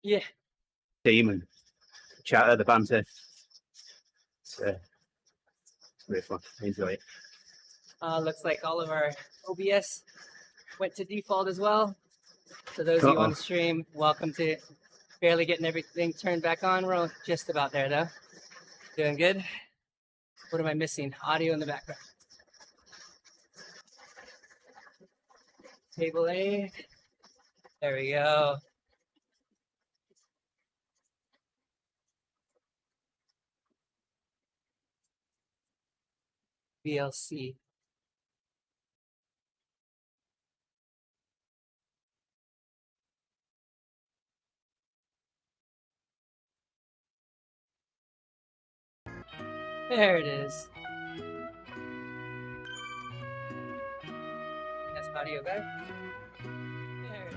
Yeah. team and chatter, the banter. It's really fun. I enjoy it. Looks like all of our OBS went to default as well. So those of you on the stream, welcome to barely getting everything turned back on. We're just about there though. Doing good. What am I missing? Audio in the background. Table A. There we go. VLC. There it is. That's audio back. There it is.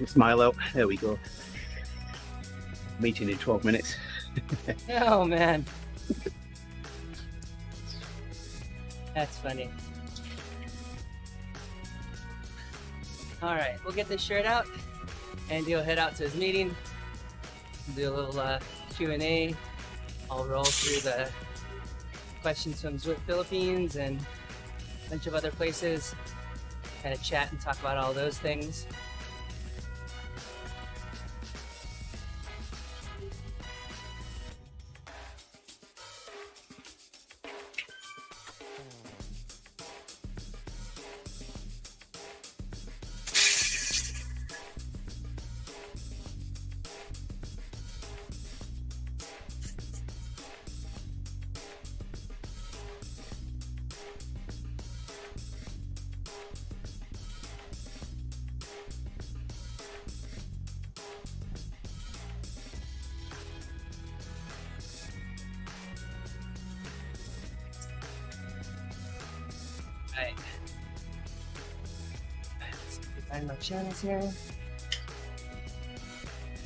Smile out. There we go. Meeting in 12 minutes. Oh man. That's funny. All right, we'll get this shirt out and he'll head out to his meeting. Do a little Q&A. I'll roll through the questions from Zwift Philippines and a bunch of other places. Kind of chat and talk about all those things. Right. Let's find my channels here.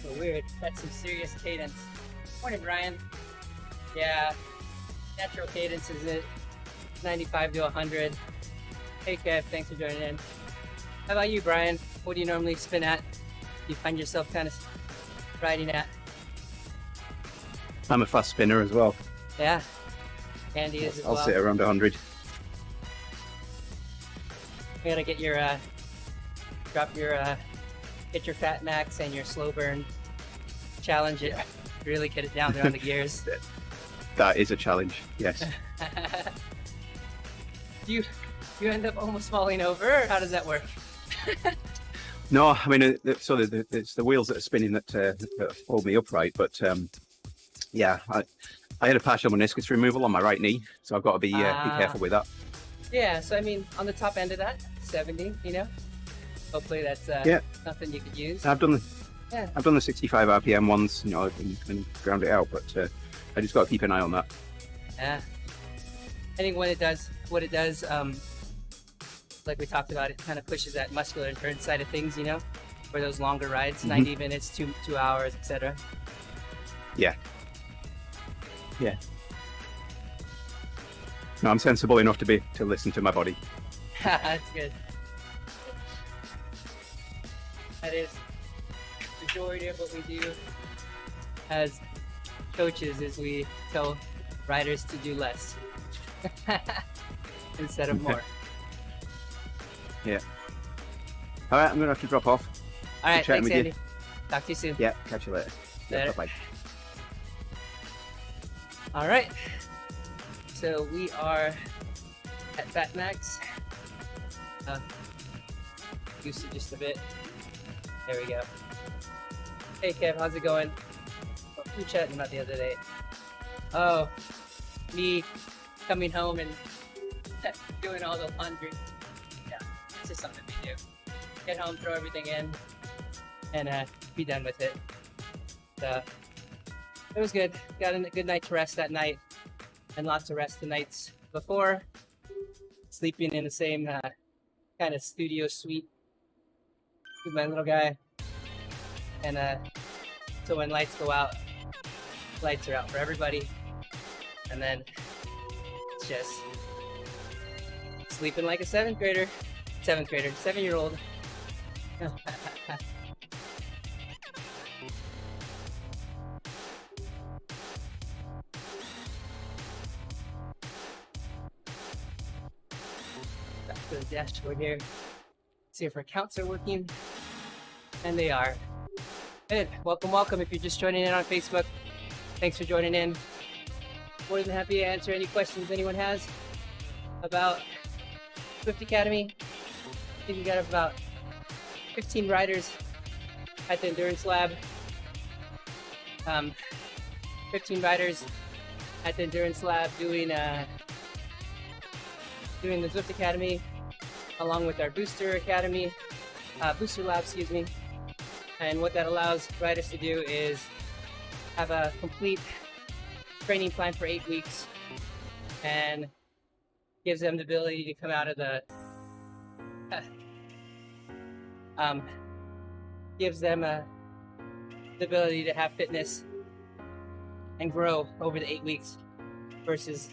So weird. That's some serious cadence. Morning, Brian. Yeah, natural cadence is it 95 to 100. Hey, Kev, thanks for joining in. How about you, Brian? What do you normally spin at? Do you find yourself kind of riding at? I'm a fast spinner as well. Yeah, Andy is as well. I'll sit around 100. You gotta get your get your fat max and your slow burn challenge it. Really get it down there on the gears. That is a challenge, yes. Do you end up almost falling over, or how does that work? No, I mean, so it's the wheels that are spinning that hold me upright, but yeah, I had a partial meniscus removal on my right knee, so I've got to be careful with that. Yeah, so I mean, on the top end of that, 70, you know? Hopefully that's something you could use. I've done the 65 RPM ones, you know, and ground it out, but I just got to keep an eye on that. Yeah. I think what it does, like we talked about, it kind of pushes that muscular endurance side of things, you know, for those longer rides, 90 minutes, 2 hours, etc. Yeah. Yeah. No, I'm sensible enough to listen to my body. That's good. That is the majority of what we do as coaches is we tell riders to do less instead of more. Yeah. All right, I'm gonna have to drop off. All right, thanks, Andy. Talk to you soon. Yeah, catch you later. Yeah, bye-bye. All right. So we are at Fat Max. Goose it just a bit. There we go. Hey Kev, how's it going? Oh, we were chatting about the other day. Oh, me coming home and doing all the laundry. Yeah, it's just something we do. Get home, throw everything in, and be done with it. So it was good. Got a good night's rest that night, and lots of rest the nights before. Sleeping in the same kind of studio suite with my little guy. And so when lights go out, lights are out for everybody. And then it's just sleeping like a 7-year-old. Back to the dashboard here. See if our counts are working. And they are. Good. Welcome, welcome. If you're just joining in on Facebook, thanks for joining in. More than happy to answer any questions anyone has about Swift Academy. I think we got about 15 riders at the Endurance Lab. 15 riders at the Endurance Lab doing the Swift Academy, along with our Booster Academy, Booster Lab, excuse me. And what that allows riders to do is have a complete training plan for 8 weeks, and gives them the ability to come out of the gives them the ability to have fitness and grow over the 8 weeks versus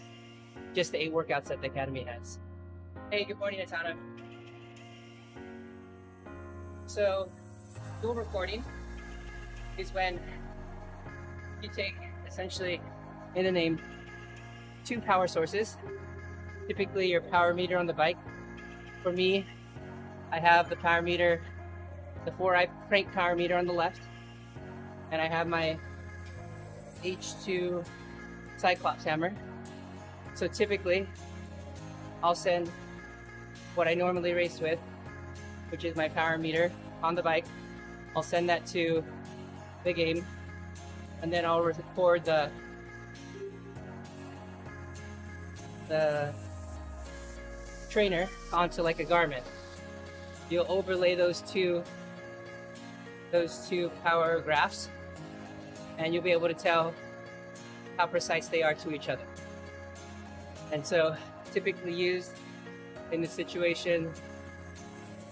just the 8 workouts that the Academy has. Hey, good morning, Atana. So, dual recording is when you take, essentially, in the name, 2 power sources. Typically your power meter on the bike. For me, I have the power meter, the 4i crank power meter on the left, and I have my H2 Cyclops hammer. So typically, I'll send what I normally race with, which is my power meter on the bike. I'll send that to the game, and then I'll record the trainer onto like a Garmin. You'll overlay those two power graphs, and you'll be able to tell how precise they are to each other. And so, typically used in the situation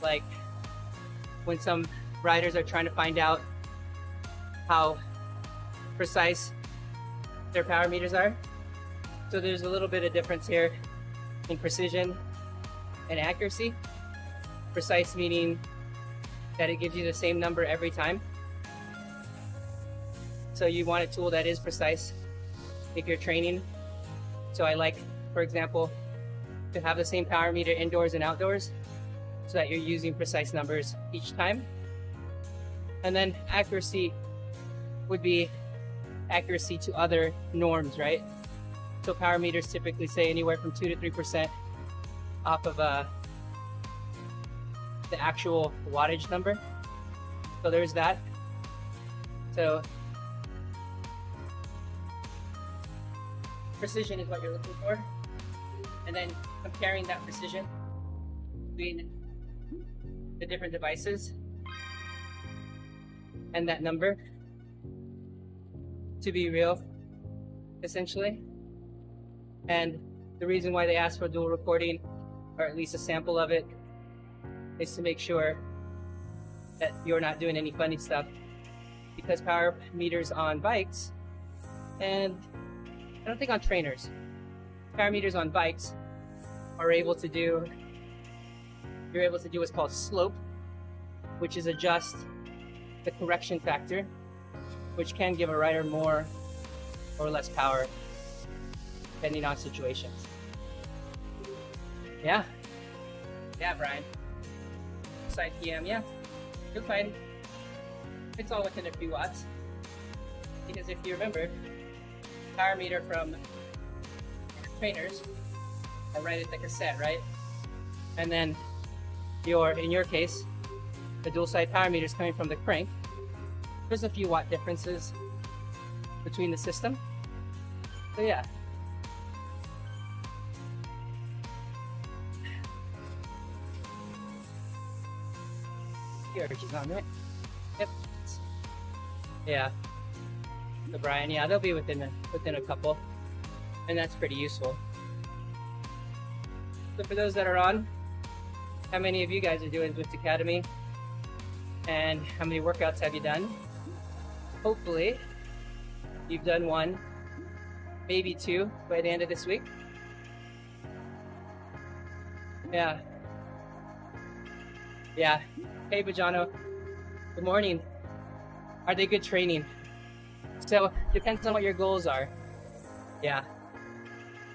like when some riders are trying to find out how precise their power meters are. So there's a little bit of difference here in precision and accuracy. Precise meaning that it gives you the same number every time. So you want a tool that is precise if you're training. So I like, for example, to have the same power meter indoors and outdoors so that you're using precise numbers each time. And then accuracy would be accuracy to other norms, right? So power meters typically say anywhere from 2 to 3% off of the actual wattage number. So there's that. So precision is what you're looking for. And then comparing that precision between the different devices and that number to be real, essentially. And the reason why they ask for dual recording, or at least a sample of it, is to make sure that you're not doing any funny stuff, because power meters on bikes, and I don't think on trainers, power meters on bikes are able to do, you're able to do what's called slope, which is adjust the correction factor, which can give a rider more or less power depending on situations. Yeah, Brian. Side PM, yeah, you're fine. It's all within a few watts. Because if you remember, power meter from trainers are right at the cassette, right? And then in your case, the dual side power meter is coming from the crank. There's a few watt differences between the system. So yeah. Your energy's on, right? Yep. Yeah. So Brian, yeah, they'll be within a couple, and that's pretty useful. So for those that are on, how many of you guys are doing Zwift Academy? And how many workouts have you done? Hopefully, you've done one, maybe two by the end of this week. Yeah. Yeah. Hey, Bajano. Good morning. Are they good training? So, depends on what your goals are. Yeah.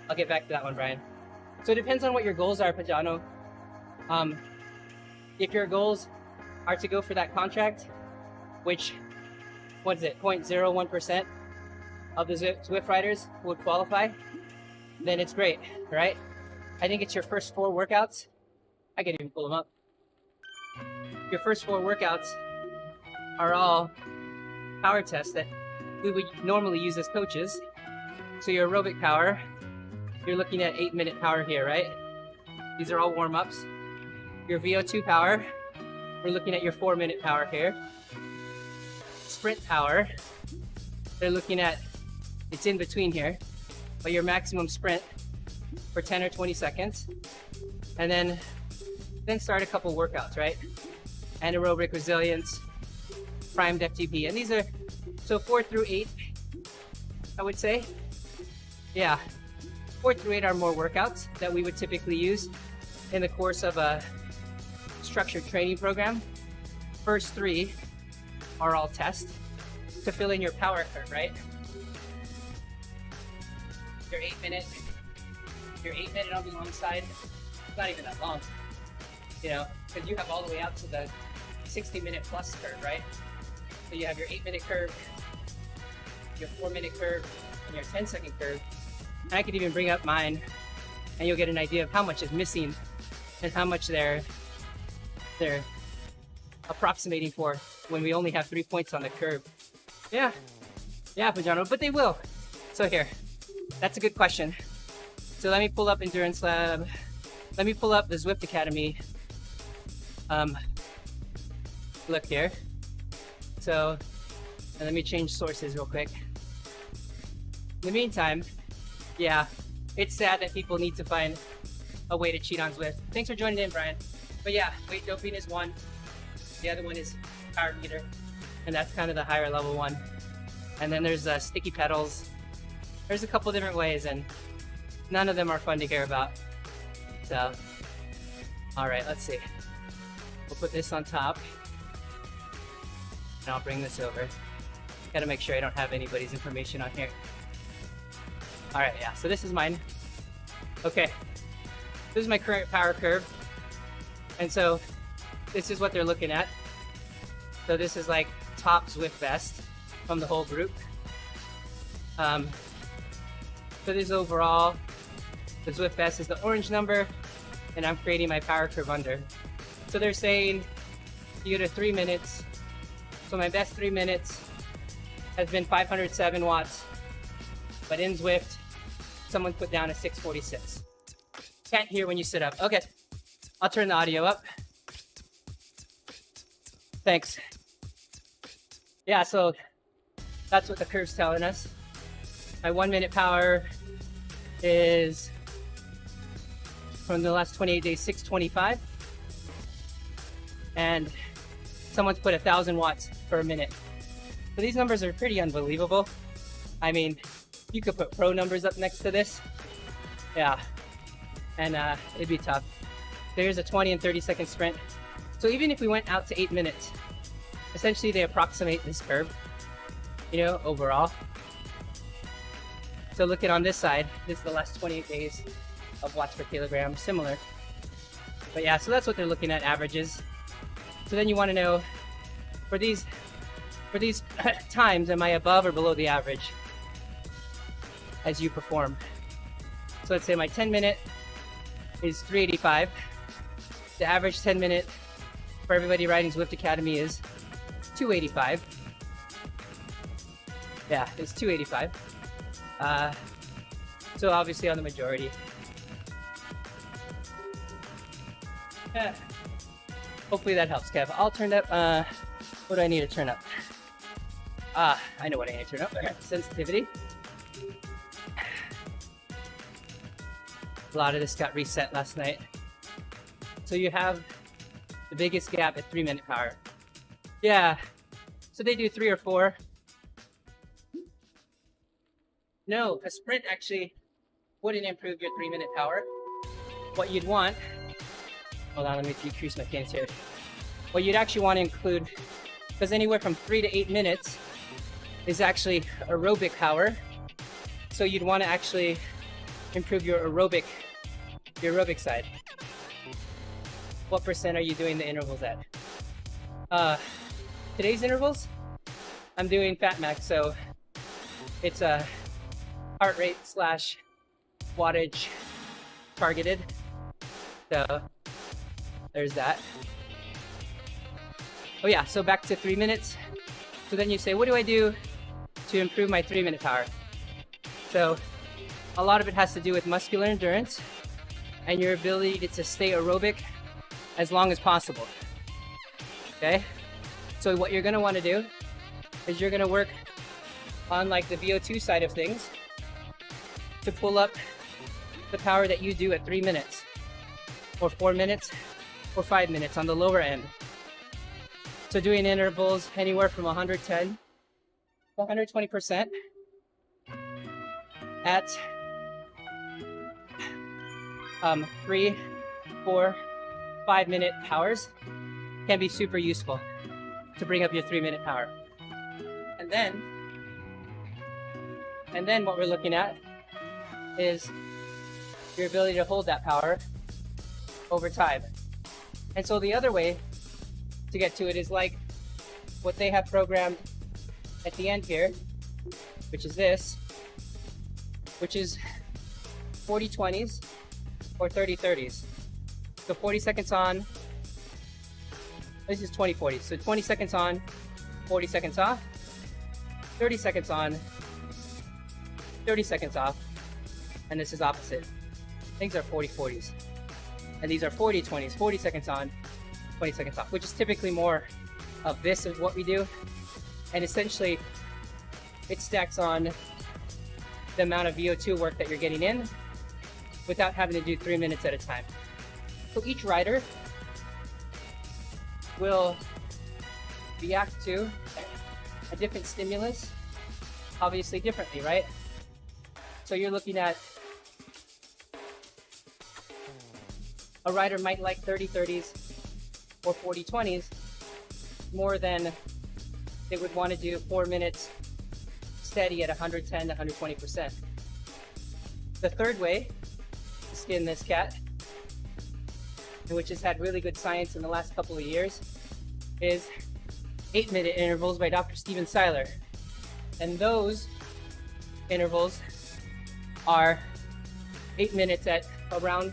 I'll get back to that one, Brian. So it depends on what your goals are, Pajano. If your goals are to go for that contract, which, what is it, 0.01% of the Zwift riders would qualify, then it's great, right? I think it's your first 4 workouts. I can even pull them up. Your first 4 workouts are all power tests that we would normally use as coaches. So your aerobic power, you're looking at 8-minute power here, right? These are all warm-ups. Your VO2 power, we're looking at your 4-minute power here. Sprint power, they're looking at, it's in between here, but your maximum sprint for 10 or 20 seconds. And then start a couple workouts, right? Anaerobic resilience, primed FTP. And these are, so 4 through 8, I would say. Yeah, 4 through 8 are more workouts that we would typically use in the course of a structured training program. First 3 are all tests to fill in your power curve, right? Your 8-minute on the long side, it's not even that long, you know, because you have all the way out to the 60-minute plus curve, right? So you have your 8-minute curve, your 4-minute curve, and your 10-second curve. And I could even bring up mine, and you'll get an idea of how much is missing and how much they're approximating for when we only have 3 points on the curve. Yeah, Pajano, but they will. So here, that's a good question. So let me pull up Endurance Lab. Let me pull up the Zwift Academy. Look here. So, and let me change sources real quick. In the meantime, yeah, it's sad that people need to find a way to cheat on Zwift. Thanks for joining in, Brian. But yeah, weight doping is one. The other one is power meter, and that's kind of the higher level one. And then there's sticky pedals. There's a couple different ways, and none of them are fun to hear about. So, all right, let's see. We'll put this on top, and I'll bring this over. Gotta make sure I don't have anybody's information on here. All right, yeah, so this is mine. Okay, this is my current power curve. And so this is what they're looking at. So this is like top Zwift best from the whole group. So this is overall, the Zwift best is the orange number, and I'm creating my power curve under. So they're saying you go to 3 minutes. So my best 3 minutes has been 507 watts, but in Zwift, someone put down a 646. Can't hear when you sit up. Okay, I'll turn the audio up. Thanks. Yeah, so that's what the curve's telling us. My 1 minute power is, from the last 28 days, 625. And someone's put 1,000 watts per minute. So these numbers are pretty unbelievable. I mean, you could put pro numbers up next to this. Yeah, and it'd be tough. There's a 20 and 30 second sprint. So even if we went out to 8 minutes, essentially they approximate this curve, you know, overall. So look at on this side, this is the last 28 days of watts per kilogram, similar. But yeah, so that's what they're looking at, averages. So then you want to know, for these times, am I above or below the average as you perform? So let's say my 10 minute is 385. The average 10 minute for everybody riding Zwift Academy is 285. Yeah, it's 285. So obviously on the majority. Yeah. Hopefully that helps, Kev. I'll turn up What do I need to turn up? I know what I need to turn up. Sensitivity. A lot of this got reset last night. So you have the biggest gap at 3-minute power. Yeah, so they do 3 or 4. No, a sprint actually wouldn't improve your 3-minute power. What you'd want, hold on, let me decrease my cadence here. What you'd actually want to include, because anywhere from 3 to 8 minutes is actually aerobic power. So you'd want to actually improve your aerobic side. What percent are you doing the intervals at? Today's intervals, I'm doing fat max, so it's a heart rate / wattage targeted. So there's that. Oh yeah, so back to 3 minutes. So then you say, what do I do to improve my 3-minute power? So a lot of it has to do with muscular endurance and your ability to stay aerobic as long as possible. Okay? So what you're gonna wanna do is you're gonna work on like the VO2 side of things to pull up the power that you do at 3 minutes or 4 minutes or 5 minutes on the lower end. So doing intervals anywhere from 110 to 120% at 3, 4, 5-minute powers can be super useful to bring up your 3-minute power. And then what we're looking at is your ability to hold that power over time. And so the other way to get to it is like what they have programmed at the end here, which is this, which is 40-20s or 30-30s. So 40 seconds on, this is 20-40. So 20 seconds on, 40 seconds off, 30 seconds on, 30 seconds off, and this is opposite. Things are 40-40s. And these are 40-20s, 40 seconds on, 20 seconds off, which is typically more of this is what we do. And essentially, it stacks on the amount of VO2 work that you're getting in without having to do 3 minutes at a time. So each rider will react to a different stimulus, obviously differently, right? So you're looking at a rider might like 30-30s or 40-20s more than they would want to do 4 minutes steady at 110 to 120%. The third way to skin this cat, which has had really good science in the last couple of years, is 8-minute intervals by Dr. Steven Seiler. And those intervals are 8 minutes at around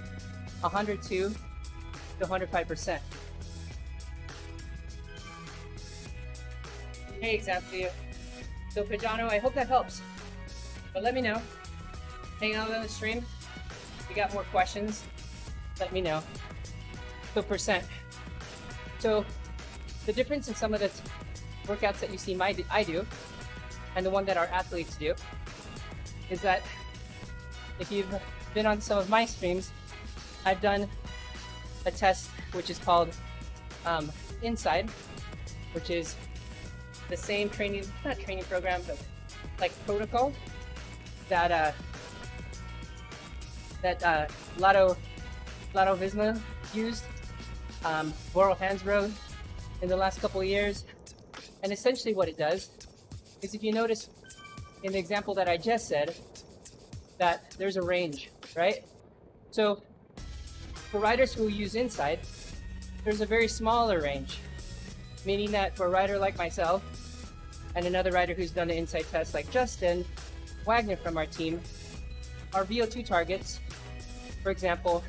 102 to 105%. Hey, example. So Pajano, I hope that helps. But let me know. Hang out on the stream. If you got more questions, let me know. So percent. So the difference in some of the workouts that you see I do and the one that our athletes do is that if you've been on some of my streams, I've done a test which is called Inside, which is the same training, not training program, but like protocol that Lotto Visma used, Laurel Hansbrough in the last couple of years. And essentially what it does is, if you notice in the example that I just said, that there's a range, right? So for riders who use Inside, there's a very smaller range, meaning that for a rider like myself and another rider who's done the Inside test like Justin Wagner from our team, our VO2 targets, for example,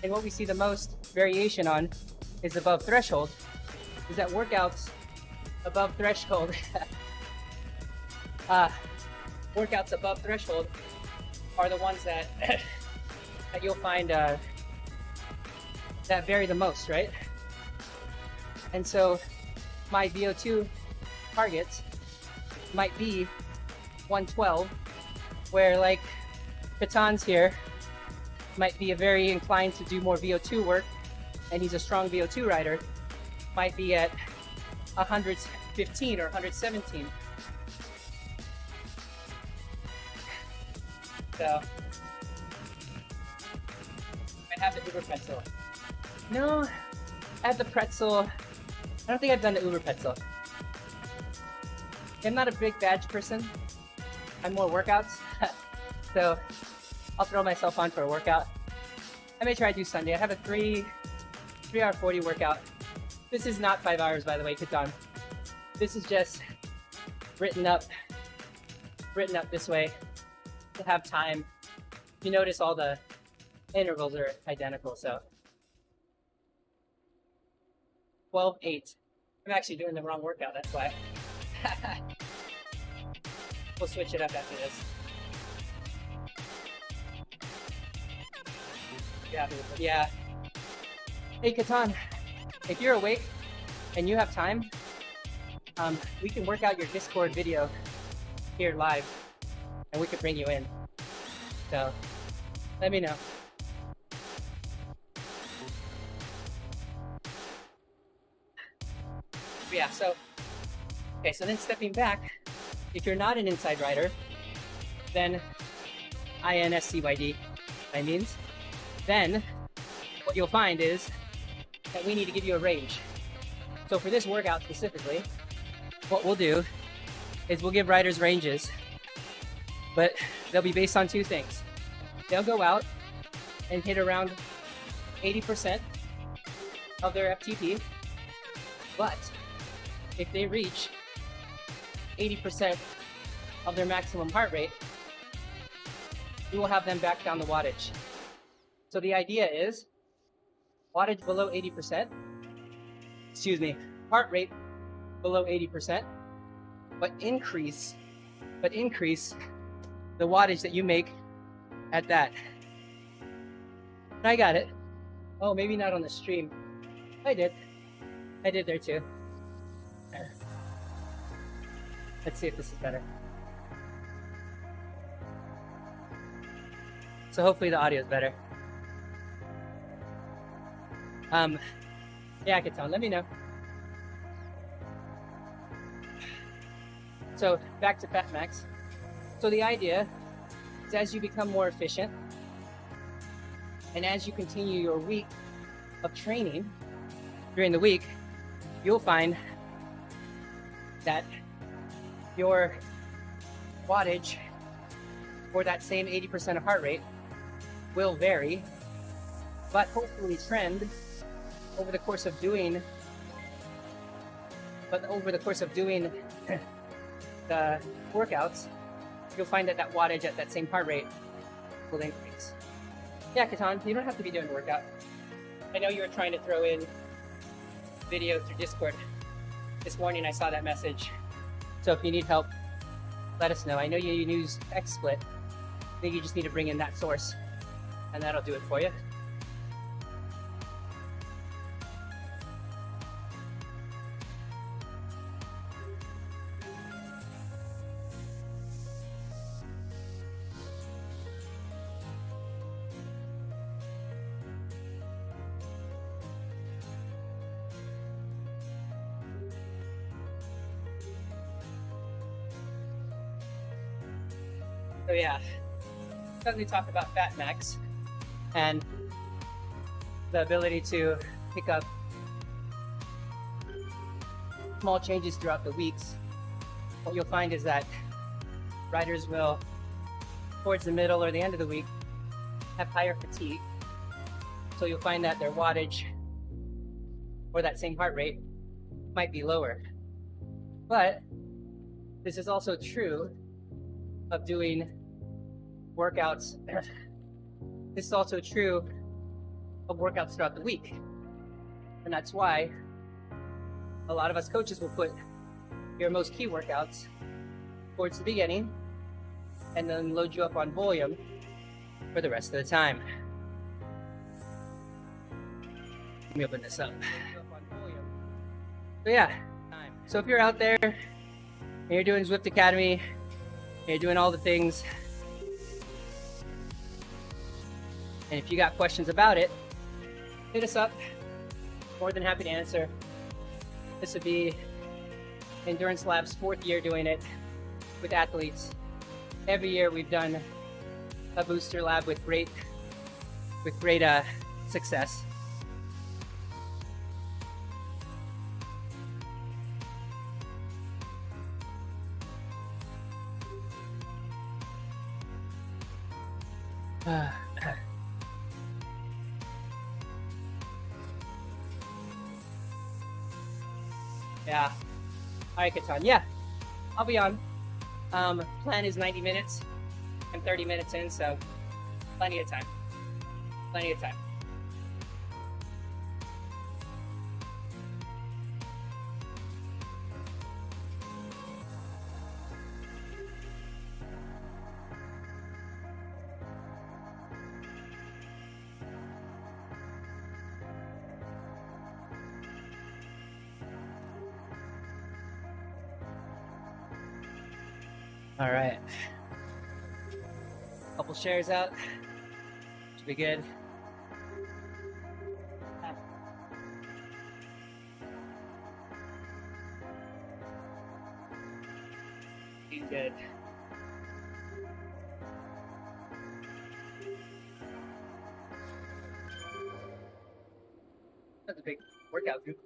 and what we see the most variation on is above threshold, is that workouts above threshold, workouts above threshold are the ones that that you'll find that vary the most, right? And so my VO2 targets might be 112, where like Katan's here might be very inclined to do more VO2 work, and he's a strong VO2 rider, might be at 115 or 117. So I have the Uber pretzel. No, I have the pretzel. I don't think I've done the Uber pretzel. I'm not a big badge person. I'm more workouts. So I'll throw myself on for a workout. I may try to do Sunday. I have a 3 hour 40 workout. This is not 5 hours, by the way, Katan. This is just written up this way to have time. You notice all the intervals are identical, so 12-8. I'm actually doing the wrong workout, that's why. We'll switch it up after this. Yeah. Hey, Katan, if you're awake and you have time, we can work out your Discord video here live, and we could bring you in. So, let me know. Yeah, so, okay, so then stepping back, if you're not an inside rider, then INSCYD, that means, then what you'll find is that we need to give you a range. So for this workout specifically, what we'll do is we'll give riders ranges, but they'll be based on two things. They'll go out and hit around 80% of their FTP, but if they reach 80% of their maximum heart rate, we will have them back down the wattage. So the idea is wattage below 80%, heart rate below 80%, but increase the wattage that you make at that. I got it. Oh, maybe not on the stream. I did there too. Let's see if this is better. So hopefully the audio is better. Yeah, I can tell. Let me know. So back to Fat Max. So the idea is as you become more efficient and as you continue your week of training during the week, you'll find that your wattage for that same 80% of heart rate will vary, but hopefully trend over the course of doing the workouts, you'll find that wattage at that same heart rate will increase. Yeah, Katan, you don't have to be doing the workout. I know you were trying to throw in video through Discord. This morning I saw that message. So if you need help, let us know. I know you use XSplit. I think you just need to bring in that source, and that'll do it for you. So yeah, as we talk about Fat Max and the ability to pick up small changes throughout the weeks, what you'll find is that riders will, towards the middle or the end of the week, have higher fatigue. So you'll find that their wattage or that same heart rate might be lower. But this is also true of doing workouts. This is also true of workouts throughout the week. And that's why a lot of us coaches will put your most key workouts towards the beginning and then load you up on volume for the rest of the time. Let me open this up. So yeah, So if you're out there and you're doing Zwift Academy, and you're doing all the things, and if you got questions about it, hit us up. More than happy to answer. This would be Endurance Lab's 4th year doing it with athletes. Every year we've done a booster lab with great success. Yeah. All right, Katan. Yeah, I'll be on. Plan is 90 minutes. I'm 30 minutes in, so plenty of time. Plenty of time. All right. Couple shares out. Should be good. Be good. That's a big workout group.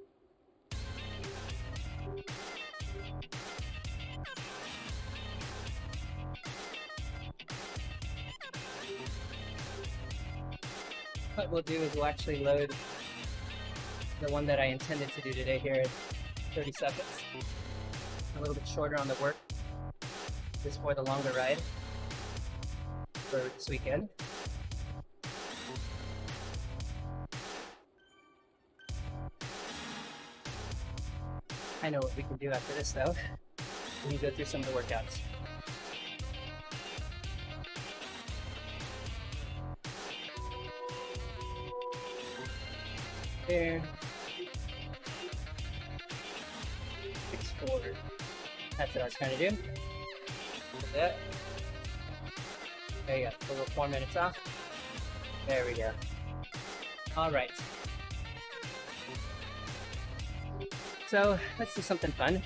What we'll do is we'll actually load the one that I intended to do today here at 30 seconds. A little bit shorter on the work, just for the longer ride for this weekend. I know what we can do after this though. We can go through some of the workouts. There. 6 forward. That's what I was trying to do. Like that. There you go. A little 4 minutes off. There we go. All right. So let's do something fun.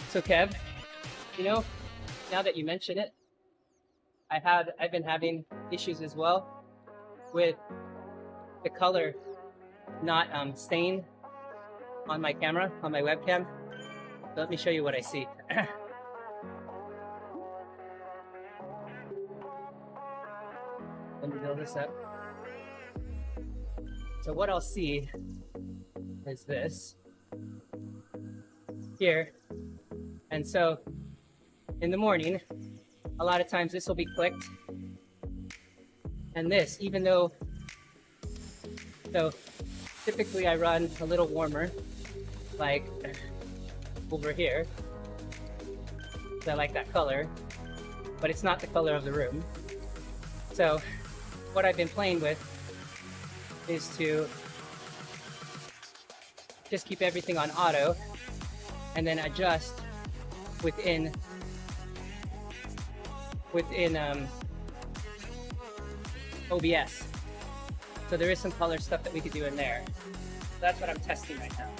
So Kev, you know, now that you mention it, I've been having issues as well with the color not staying on my camera, on my webcam. So let me show you what I see. Let me build this up. So what I'll see is this here. And so in the morning, a lot of times this will be clicked. And this, even though, so typically I run a little warmer, like over here. So I like that color, but it's not the color of the room. So what I've been playing with is to just keep everything on auto and then adjust within OBS. So there is some color stuff that we could do in there. So that's what I'm testing right now.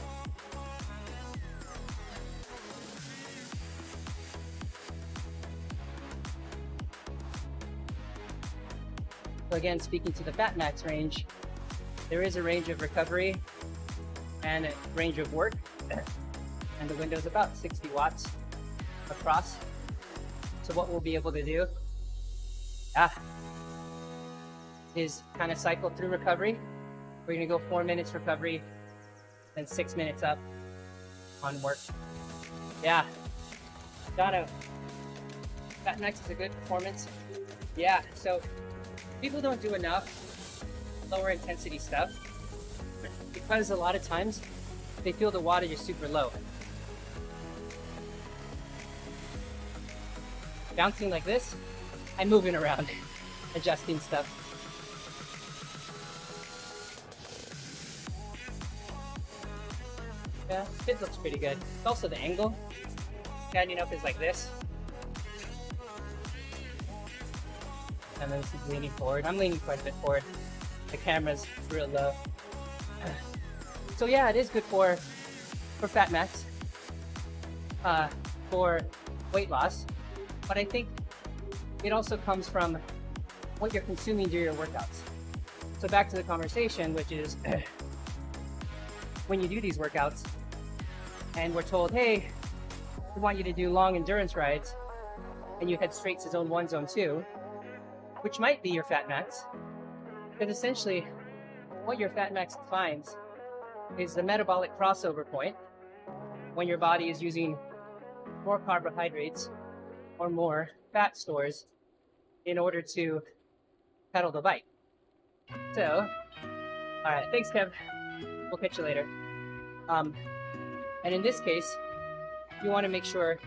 So again, speaking to the Fat Max range, there is a range of recovery and a range of work. And the window is about 60 watts across. So what we'll be able to do is kind of cycle through recovery. We're gonna go 4 minutes recovery, then 6 minutes up on work. Yeah, Dono, Fat Max is a good performance. Yeah, so people don't do enough lower intensity stuff because a lot of times they feel the wattage is super low. Bouncing like this, I'm moving around, adjusting stuff. Yeah, fit looks pretty good. Also the angle. Standing up is like this. And then this is leaning forward. I'm leaning quite a bit forward. The camera's real low. So yeah, it is good for fat mass, for weight loss. But I think it also comes from what you're consuming during your workouts. So back to the conversation, which is when you do these workouts and we're told, hey, we want you to do long endurance rides, and you head straight to zone 1, zone 2, which might be your fat max, but essentially what your fat max defines is the metabolic crossover point when your body is using more carbohydrates or more fat stores in order to pedal the bike. So, all right, thanks, Kev. We'll catch you later. And in this case, you want to make sure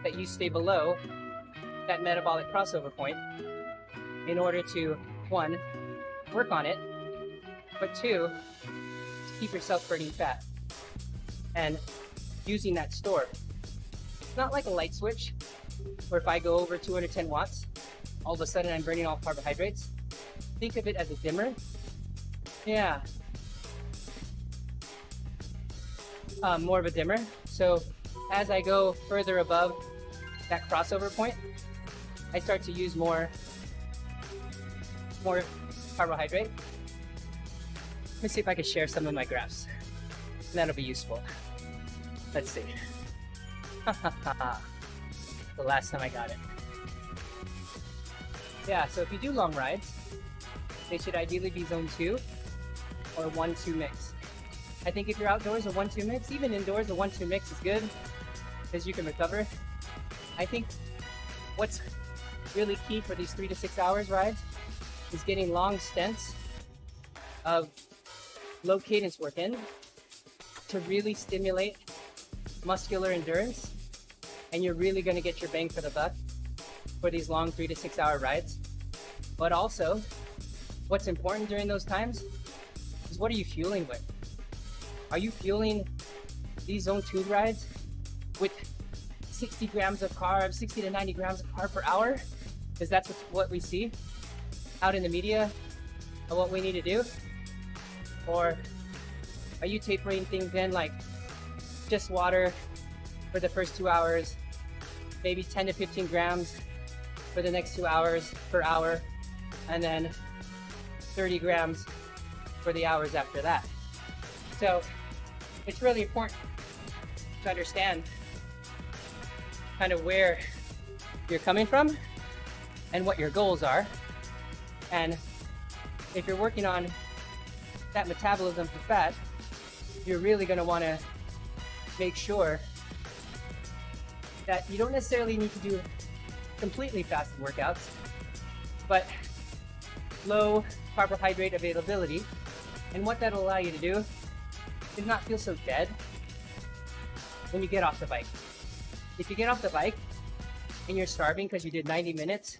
that you stay below that metabolic crossover point in order to, 1, work on it, but 2, to keep yourself burning fat and using that store. It's not like a light switch where if I go over 210 watts, all of a sudden I'm burning all carbohydrates. Think of it as a dimmer. Yeah. More of a dimmer. So as I go further above that crossover point, I start to use more carbohydrate. Let me see if I can share some of my graphs. That'll be useful. Let's see. The last time I got it. Yeah, so if you do long rides, they should ideally be zone 2 or 1-2 mix. I think if you're outdoors, a 1-2 mix, even indoors, a 1-2 mix is good because you can recover. I think what's really key for these 3 to 6 hours rides is getting long stints of low cadence work in to really stimulate muscular endurance, and you're really going to get your bang for the buck for these long 3 to 6 hour rides. But also, what's important during those times is what are you fueling with? Are you fueling these zone 2 rides with 60 grams of carbs, 60 to 90 grams of carb per hour? Because that's what we see out in the media of what we need to do. Or are you tapering things in like just water for the first 2 hours, maybe 10 to 15 grams for the next 2 hours per hour, and then 30 grams for the hours after that? So it's really important to understand kind of where you're coming from and what your goals are. And if you're working on that metabolism for fat, you're really going to want to make sure that you don't necessarily need to do completely fasted workouts, but low carbohydrate availability. And what that'll allow you to do is not feel so dead when you get off the bike. If you get off the bike and you're starving because you did 90 minutes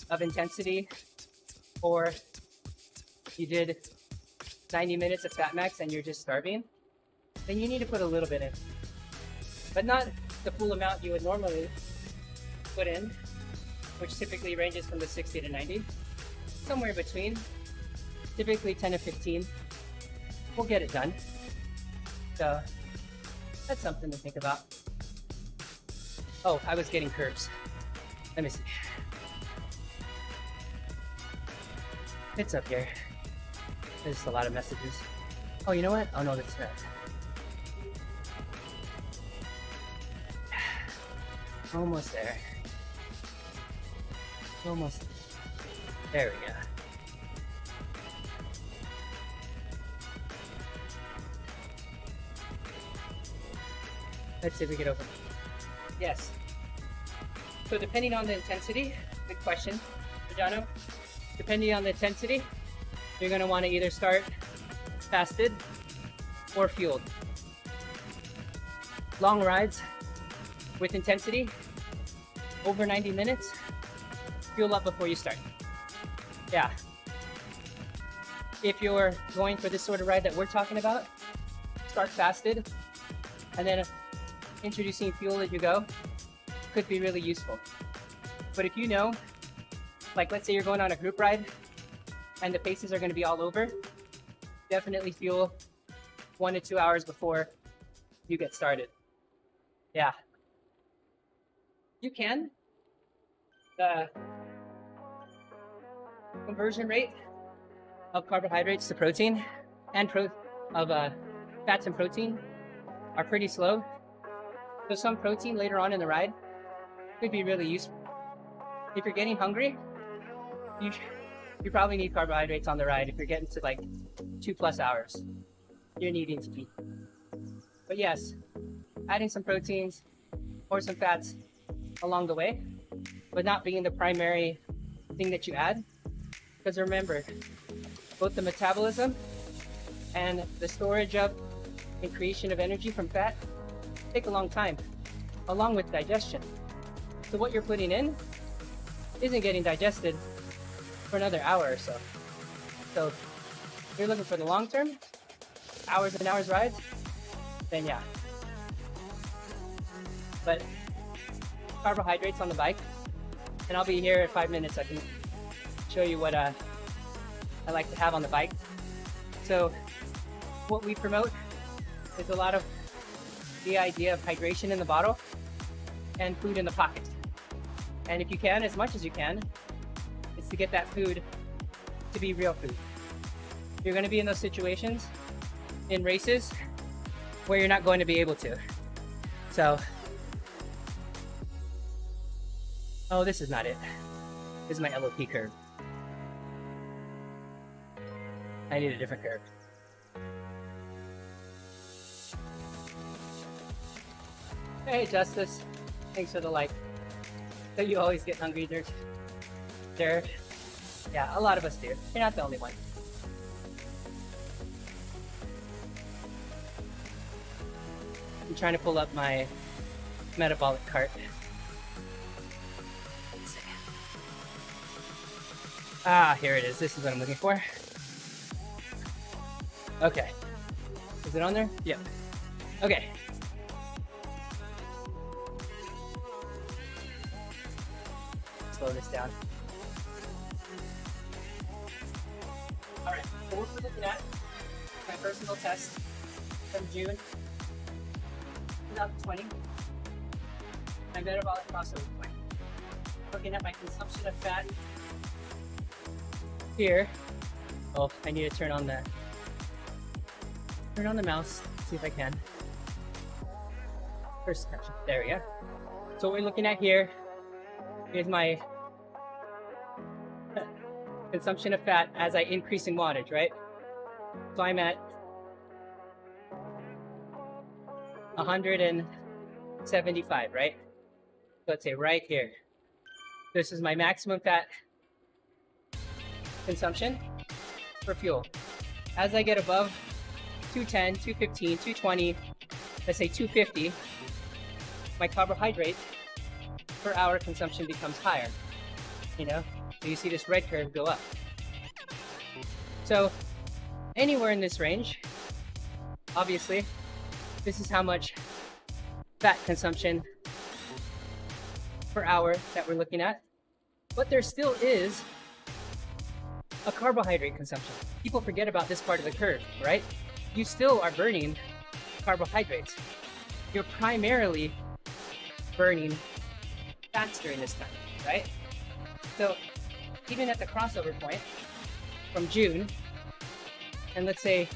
of intensity, or you did 90 minutes of fat max and you're just starving, then you need to put a little bit in, but not the full amount you would normally put in, which typically ranges from the 60 to 90, somewhere between, typically 10 to 15. We'll get it done. So that's something to think about. Oh, I was getting curves. Let me see. It's up here. There's just a lot of messages. Oh, you know what? Oh no, that's not. Almost there. Almost. There we go. Let's see if we get open. Yes. So depending on the intensity, good question, Jano. Depending on the intensity, you're going to want to either start fasted or fueled. Long rides with intensity, over 90 minutes, fuel up before you start. Yeah. If you're going for this sort of ride that we're talking about, start fasted And then introducing fuel as you go could be really useful. But if you know, like let's say you're going on a group ride and the paces are going to be all over, definitely fuel 1 to 2 hours before you get started. Yeah. You can. The conversion rate of carbohydrates to protein and fats and protein are pretty slow. So some protein later on in the ride could be really useful. If you're getting hungry, you probably need carbohydrates on the ride. If you're getting to like 2+ hours, you're needing to eat. But yes, adding some proteins or some fats along the way, but not being the primary thing that you add. Because remember, both the metabolism and the storage of and creation of energy from fat take a long time, along with digestion. So what you're putting in isn't getting digested for another hour or so. So if you're looking for the long term, hours and hours rides, then yeah. But carbohydrates on the bike, and I'll be here in 5 minutes. I can show you what I like to have on the bike. So what we promote is a lot of the idea of hydration in the bottle and food in the pocket. And if you can, as much as you can, is to get that food to be real food. You're going to be in those situations in races where you're not going to be able to. So, oh, this is not it. This is my LOP curve. I need a different curve. Hey, Justice. Thanks for the like. So you always get hungry, Jared. Yeah, a lot of us do. You're not the only one. I'm trying to pull up my metabolic cart. Let's see. Ah, here it is. This is what I'm looking for. Okay. Is it on there? Yep. Okay. Slow this down. Alright, so what we're looking at, my personal test from June 2020, my metabolic crossover point. Looking at my consumption of fat here. Oh, I need to turn on the mouse, see if I can. First section. There we go. So what we're looking at here is my consumption of fat as I increase in wattage, right? So I'm at 175, right? So let's say right here. This is my maximum fat consumption for fuel. As I get above 210, 215, 220, let's say 250, my carbohydrate per hour consumption becomes higher, you know? So you see this red curve go up. So anywhere in this range, obviously, this is how much fat consumption per hour that we're looking at. But there still is a carbohydrate consumption. People forget about this part of the curve, right? You still are burning carbohydrates. You're primarily burning fats during this time, right? So even at the crossover point from June, and let's say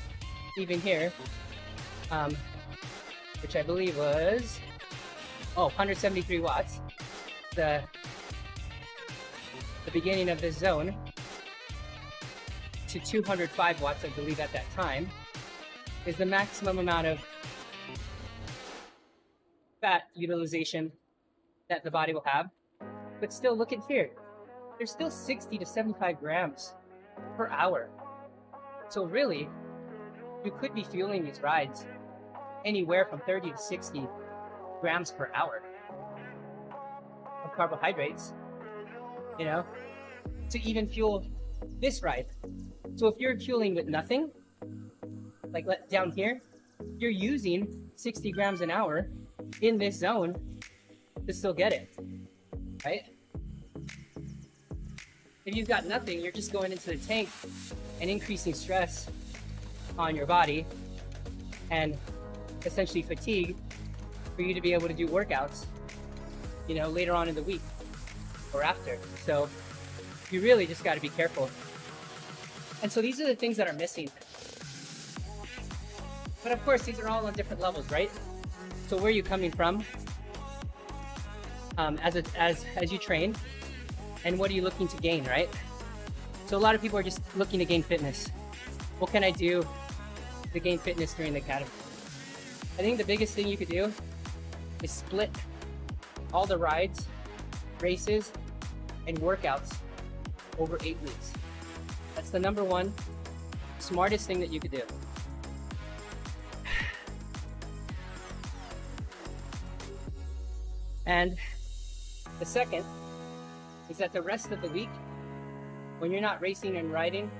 even here, which I believe was 173 watts, the beginning of this zone, to 205 watts, I believe at that time, is the maximum amount of fat utilization that the body will have. But still, look at here. There's still 60 to 75 grams per hour. So really, you could be fueling these rides anywhere from 30 to 60 grams per hour of carbohydrates, you know, to even fuel this ride. So if you're fueling with nothing, like down here, you're using 60 grams an hour in this zone to still get it, right? If you've got nothing, you're just going into the tank and increasing stress on your body and essentially fatigue for you to be able to do workouts, you know, later on in the week or after. So you really just got to be careful. And so these are the things that are missing. But of course, these are all on different levels, right? So where are you coming from as you train, and what are you looking to gain, right? So a lot of people are just looking to gain fitness. What can I do to gain fitness during the academy? I think the biggest thing you could do is split all the rides, races, and workouts over 8 weeks. That's the number one smartest thing that you could do. And the second is that the rest of the week, when you're not racing and riding,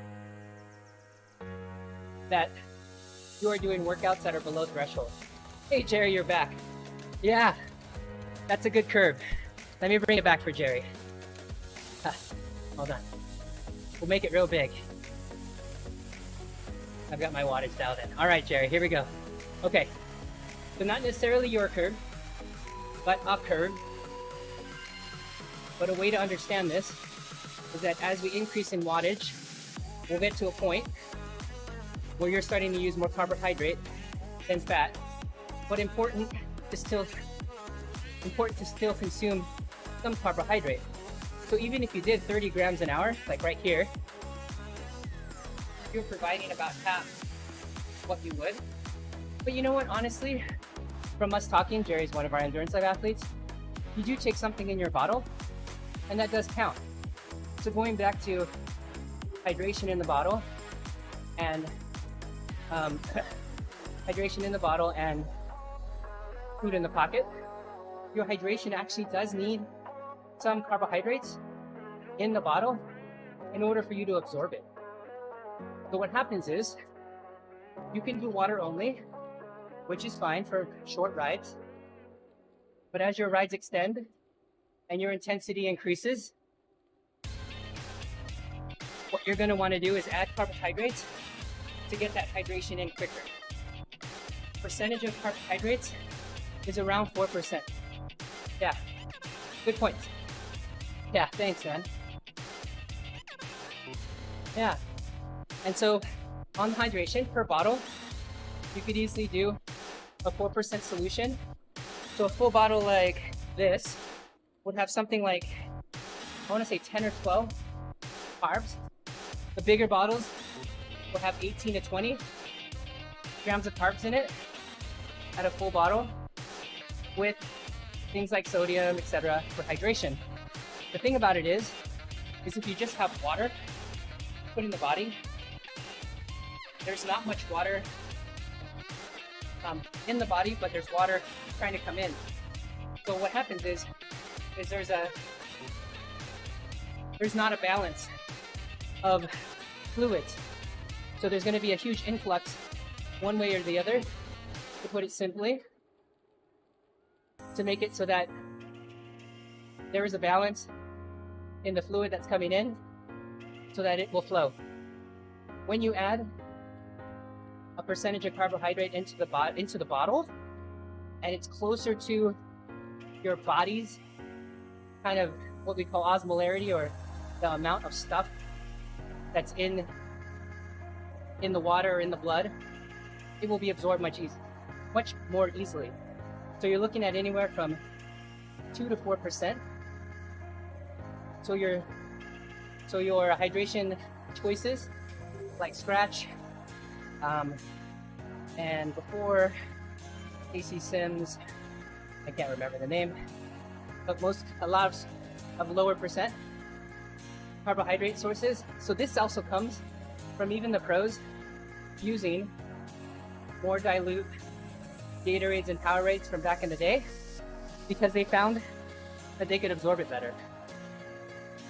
that you are doing workouts that are below threshold. Hey Jerry, you're back. Yeah, that's a good curve. Let me bring it back for Jerry. Hold on. We'll make it real big. I've got my wattage dialed in. All right, Jerry, here we go. Okay, so not necessarily your curve, but a curve. But a way to understand this is that as we increase in wattage, we'll get to a point where you're starting to use more carbohydrate than fat. But important to still consume some carbohydrate. So even if you did 30 grams an hour, like right here, you're providing about half what you would. But you know what, honestly, from us talking, Jerry's one of our endurance life athletes, you do take something in your bottle, and that does count. So going back to hydration in the bottle and food in the pocket, your hydration actually does need some carbohydrates in the bottle in order for you to absorb it. So what happens is you can do water only, which is fine for short rides. But as your rides extend and your intensity increases, what you're going to want to do is add carbohydrates to get that hydration in quicker. Percentage of carbohydrates is around 4%. Yeah, good point. Yeah, thanks, man. Yeah, and so on hydration per bottle, you could easily do a 4% solution. So a full bottle like this would have something like, I want to say 10 or 12 carbs. The bigger bottles will have 18 to 20 grams of carbs in it at a full bottle with things like sodium, etc. for hydration. The thing about it is if you just have water put in the body, there's not much water in the body, but there's water trying to come in. So what happens is there's not a balance of fluids. So there's going to be a huge influx one way or the other, to put it simply, to make it so that there is a balance in the fluid that's coming in so that it will flow. When you add a percentage of carbohydrate into the bottle, and it's closer to your body's kind of what we call osmolarity, or the amount of stuff that's in the water or in the blood, it will be absorbed much more easily. So you're looking at anywhere from 2 to 4%. So your hydration choices, like Scratch, and before AC Sims, I can't remember the name, but a lot of lower percent carbohydrate sources. So this also comes from even the pros using more dilute Gatorades and Powerades from back in the day, because they found that they could absorb it better.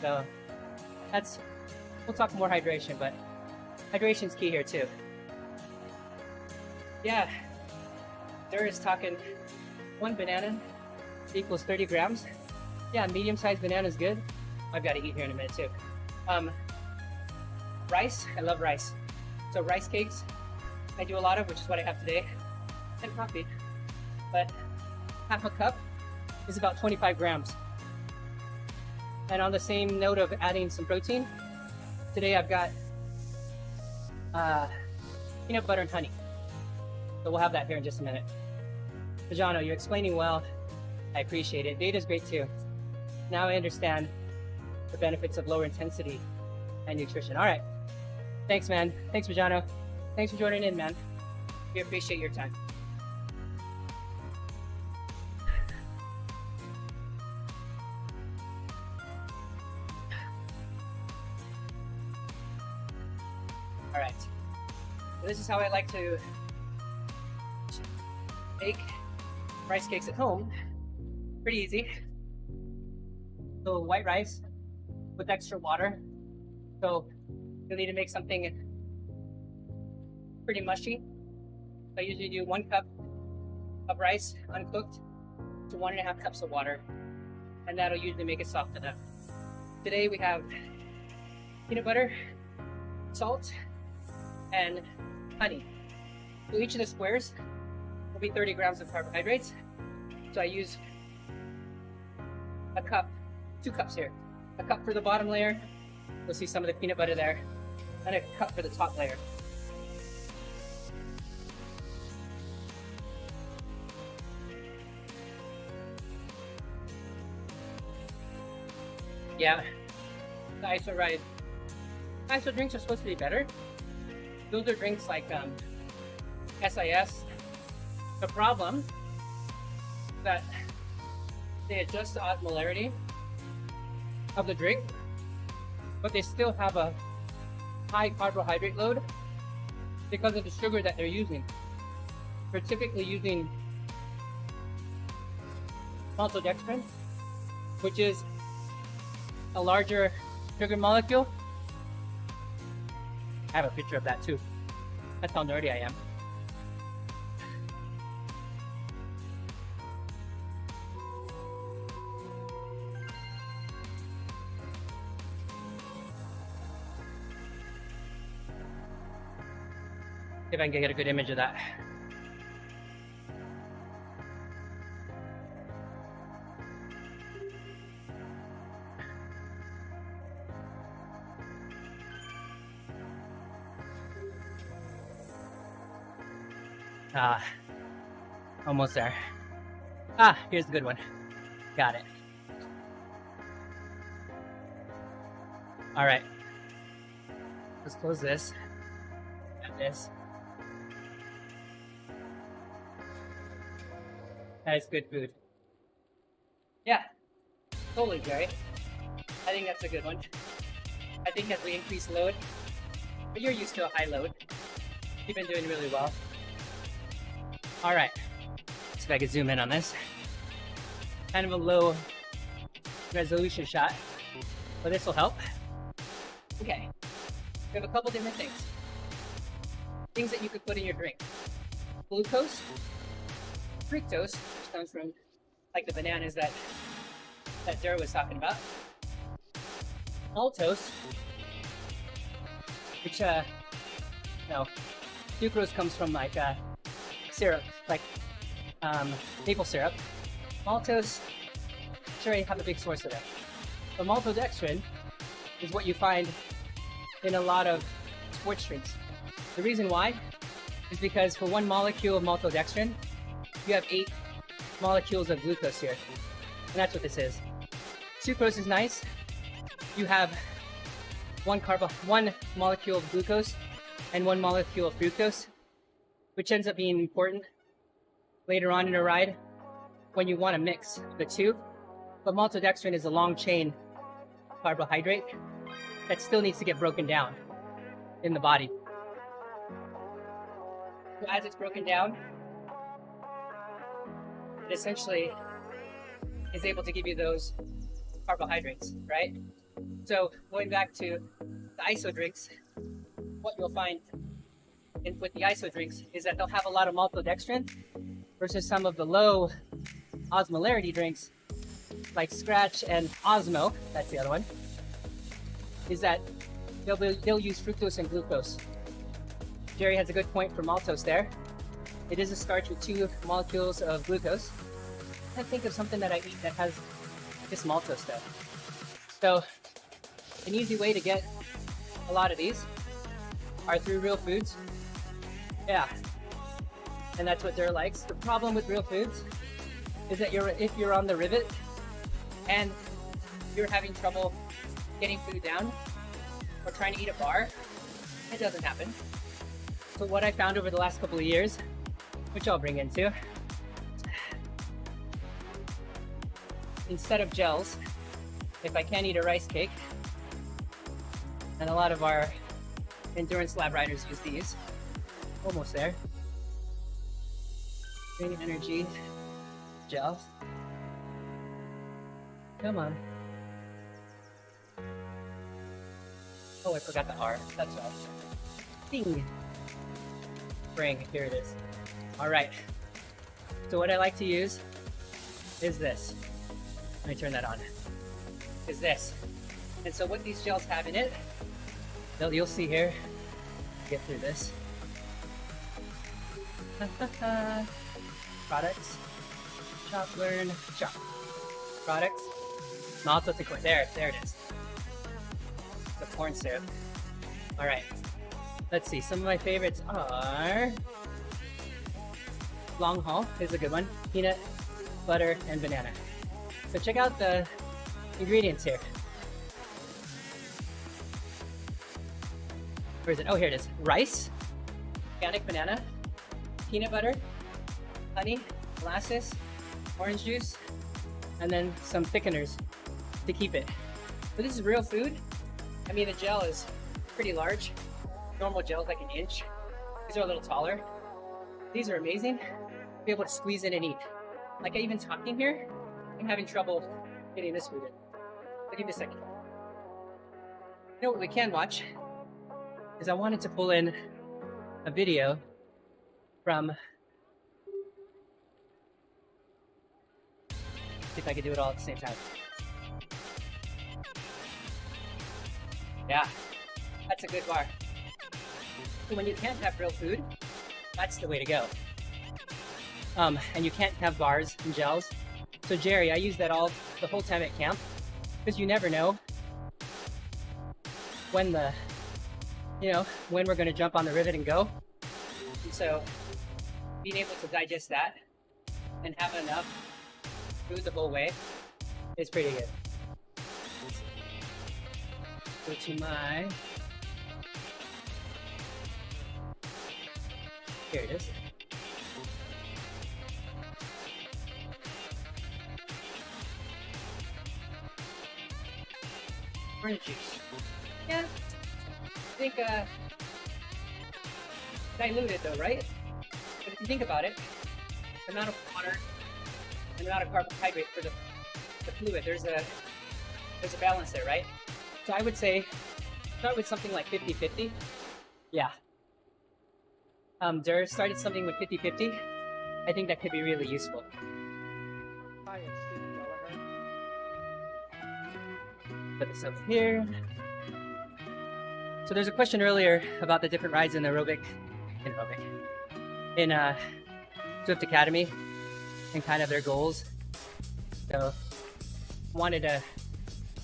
So we'll talk more hydration, but hydration's key here too. Yeah. Dur is talking 1 banana equals 30 grams. Yeah, medium-sized banana is good. I've got to eat here in a minute too. Rice, I love rice. So rice cakes, I do a lot of, which is what I have today, and coffee. But half a cup is about 25 grams. And on the same note of adding some protein, today I've got peanut butter and honey. So we'll have that here in just a minute. Pajano, you're explaining well. I appreciate it. Data's great too. Now I understand the benefits of lower intensity and nutrition. All right. Thanks, man. Thanks, Pajano. Thanks for joining in, man. We appreciate your time. All right. So this is how I like to make rice cakes at home. Pretty easy. So white rice with extra water. So you'll need to make something pretty mushy. So I usually do 1 cup of rice uncooked to 1.5 cups of water, and that'll usually make it soft enough. Today we have peanut butter, salt, and honey. So each of the squares will be 30 grams of carbohydrates. So I use a cup, 2 cups here. A cup for the bottom layer. You'll see some of the peanut butter there. And a cup for the top layer. Yeah, the ISO ride. ISO drinks are supposed to be better. Those are drinks like SIS. The problem is that they adjust the osmolarity of the drink, but they still have a high carbohydrate load because of the sugar that they're using. They're typically using maltodextrin, which is a larger sugar molecule. I have a picture of that too. That's how nerdy I am. See if I can get a good image of that. Almost there. Here's the good one. Got it. All right. Let's close this. Got this. That is good food. Yeah, totally, Jerry. I think that's a good one. I think as we increase load, but you're used to a high load. You've been doing really well. All right, let's see if I can zoom in on this. Kind of a low resolution shot, but this will help. Okay, we have a couple different things. Things that you could put in your drink. Glucose, fructose, which comes from like the bananas that Dur was talking about. Maltose, which sucrose comes from like syrup, like maple syrup. Maltose, sure, you have a big source of that. But maltodextrin is what you find in a lot of sports drinks. The reason why is because for 1 molecule of maltodextrin, you have 8 molecules of glucose here. And that's what this is. Sucrose is nice. You have 1 molecule of glucose and 1 molecule of fructose, which ends up being important later on in a ride when you want to mix the two. But maltodextrin is a long chain carbohydrate that still needs to get broken down in the body. So as it's broken down, it essentially is able to give you those carbohydrates, right? So going back to the ISO drinks, what you'll find with the ISO drinks is that they'll have a lot of maltodextrin versus some of the low osmolarity drinks like Scratch and Osmo, that's the other one, is that they'll use fructose and glucose. Jerry has a good point for maltose there. It is a starch with 2 molecules of glucose. I can't think of something that I eat that has just maltose though. So an easy way to get a lot of these are through real foods. Yeah, and that's what Dur likes. The problem with real foods is that if you're on the rivet and you're having trouble getting food down or trying to eat a bar, it doesn't happen. So what I found over the last couple of years, which I'll bring into, instead of gels, if I can't eat a rice cake, and a lot of our endurance lab riders use these, almost there, Green Energy gels. Come on. Oh, I forgot the R. That's all. Ding. Spring. Here it is. All right. So what I like to use is this. Let me turn that on. Is this. And so what these gels have in it, you'll see here. Get through this. Products. Chop, learn, chop. Products. Maltose and corn. There it is. The corn syrup. All right. Let's see. Some of my favorites are Long Haul is a good one. Peanut, butter, and banana. So check out the ingredients here. Where is it? Oh, here it is. Rice, organic banana, peanut butter, honey, molasses, orange juice, and then some thickeners to keep it. But this is real food. I mean, the gel is pretty large. Normal gel is like an inch. These are a little taller. These are amazing. Be able to squeeze in and eat. Like even talking here, I'm having trouble getting this food in. But give me a second. You know what we can watch? Is I wanted to pull in a video from, see if I could do it all at the same time. Yeah, that's a good bar. So when you can't have real food, that's the way to go. And you can't have bars and gels. So Jerry, I use that the whole time at camp, because you never know when when we're going to jump on the rivet and go. And so being able to digest that and have enough food the whole way is pretty good. Go to my, here it is. Orange juice. Yeah, I think diluted though, right? But if you think about it, the amount of water and the amount of carbohydrate for the fluid, there's a balance there, right? So I would say start with something like 50-50. Yeah. Dur started something with 50-50. I think that could be really useful. Put this up here. So there's a question earlier about the different rides in Swift Academy and kind of their goals. So wanted to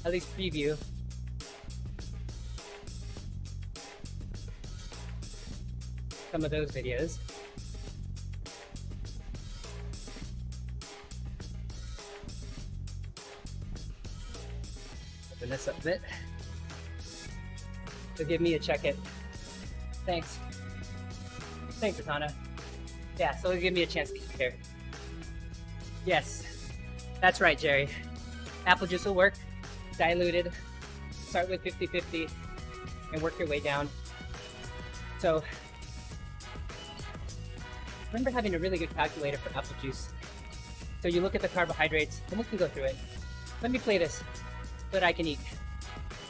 at least preview some of those videos. Open this up a bit. So give me a check it. Thanks. Thanks, Atana. Yeah, so it'll give me a chance to eat here. Yes, that's right, Jerry. Apple juice will work. Diluted. Start with 50-50 and work your way down. So remember having a really good calculator for apple juice. So you look at the carbohydrates, and we can go through it. Let me play this so that I can eat.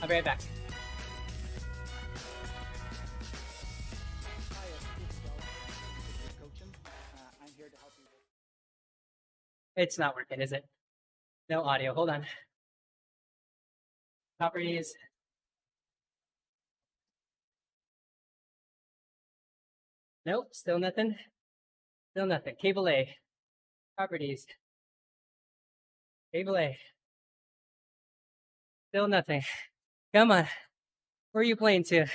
I'll be right back. It's not working, is it? No audio. Hold on. Properties. Nope, still nothing. Still nothing. Cable A. Properties. Cable A. Still nothing. Come on. Where are you playing to?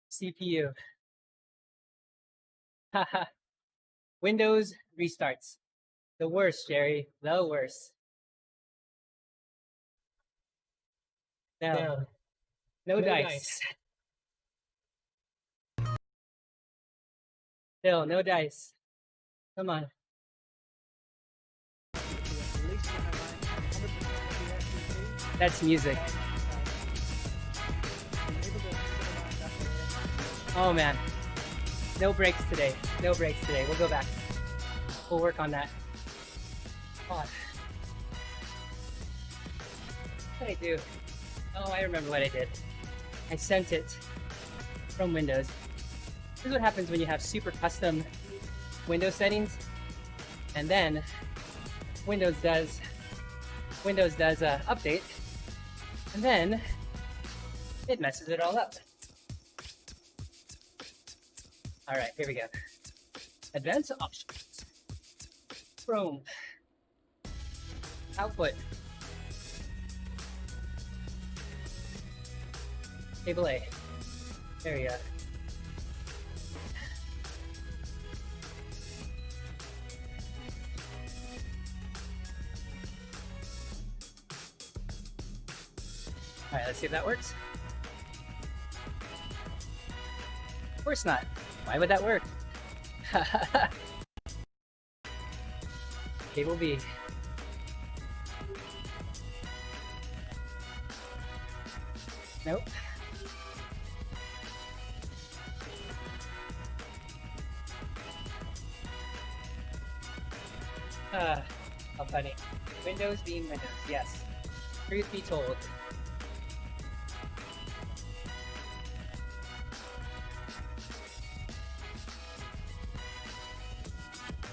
CPU. Haha. Windows restarts. The worst, Jerry. The worst. No. No dice. Still, no dice. Come on. That's music. Oh man. No breaks today. No breaks today. We'll go back. We'll work on that. Oh. What did I do? Oh, I remember what I did. I sent it from Windows. This is what happens when you have super custom Windows settings, and then Windows does update, and then it messes it all up. All right, here we go. Advanced options. Chrome. Output. Cable A. There we go. All right, let's see if that works. Of course not. Why would that work? Cable B. Nope. How funny. Windows being Windows, yes. Truth be told.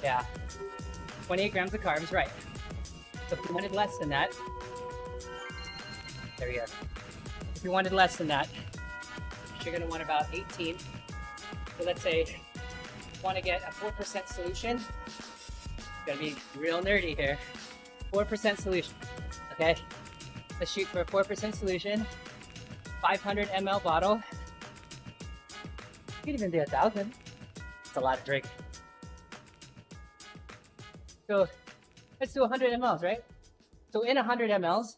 Yeah. 28 grams of carbs, right. So if you wanted less than that, there we go. If you wanted less than that, you're gonna want about 18. So let's say you wanna get a 4% solution. Gotta be real nerdy here. 4% solution, okay? Let's shoot for a 4% solution. 500 ml bottle. You could even do 1,000. It's a lot of drink. So let's do 100 mLs, right? So in 100 mLs,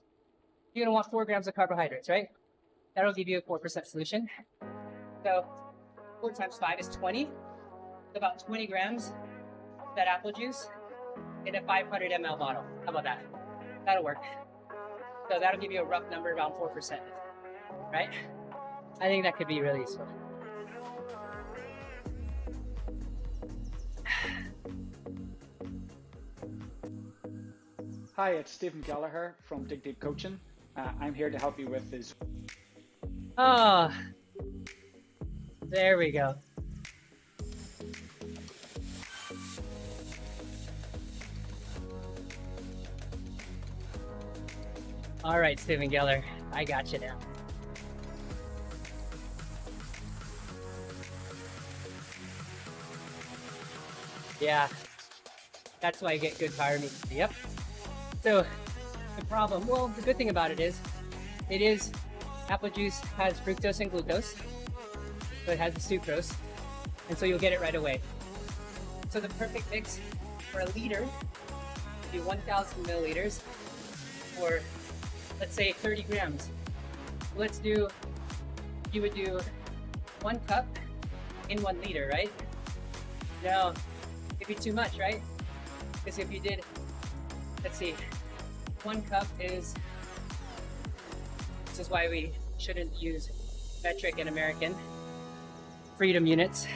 you're gonna want 4 grams of carbohydrates, right? That'll give you a 4% solution. So 4 times 5 is 20. So about 20 grams of that apple juice in a 500 ml bottle. How about that? That'll work. So that'll give you a rough number, around 4%, right? I think that could be really useful. Hi, it's Stephen Gallagher from Dig Deep Coaching. I'm here to help you with this. Oh, there we go. All right, Stephen Geller, I got you now. Yeah, that's why I get good power meets. Yep. So the problem, well, the good thing about it is apple juice has fructose and glucose, so it has the sucrose, and so you'll get it right away. So the perfect mix for a liter would be 1,000 milliliters, or let's say 30 grams. Let's do, you would do 1 cup in 1 liter, right? No, it'd be too much, right? Because if you did, let's see, 1 cup is, this is why we shouldn't use metric and American freedom units.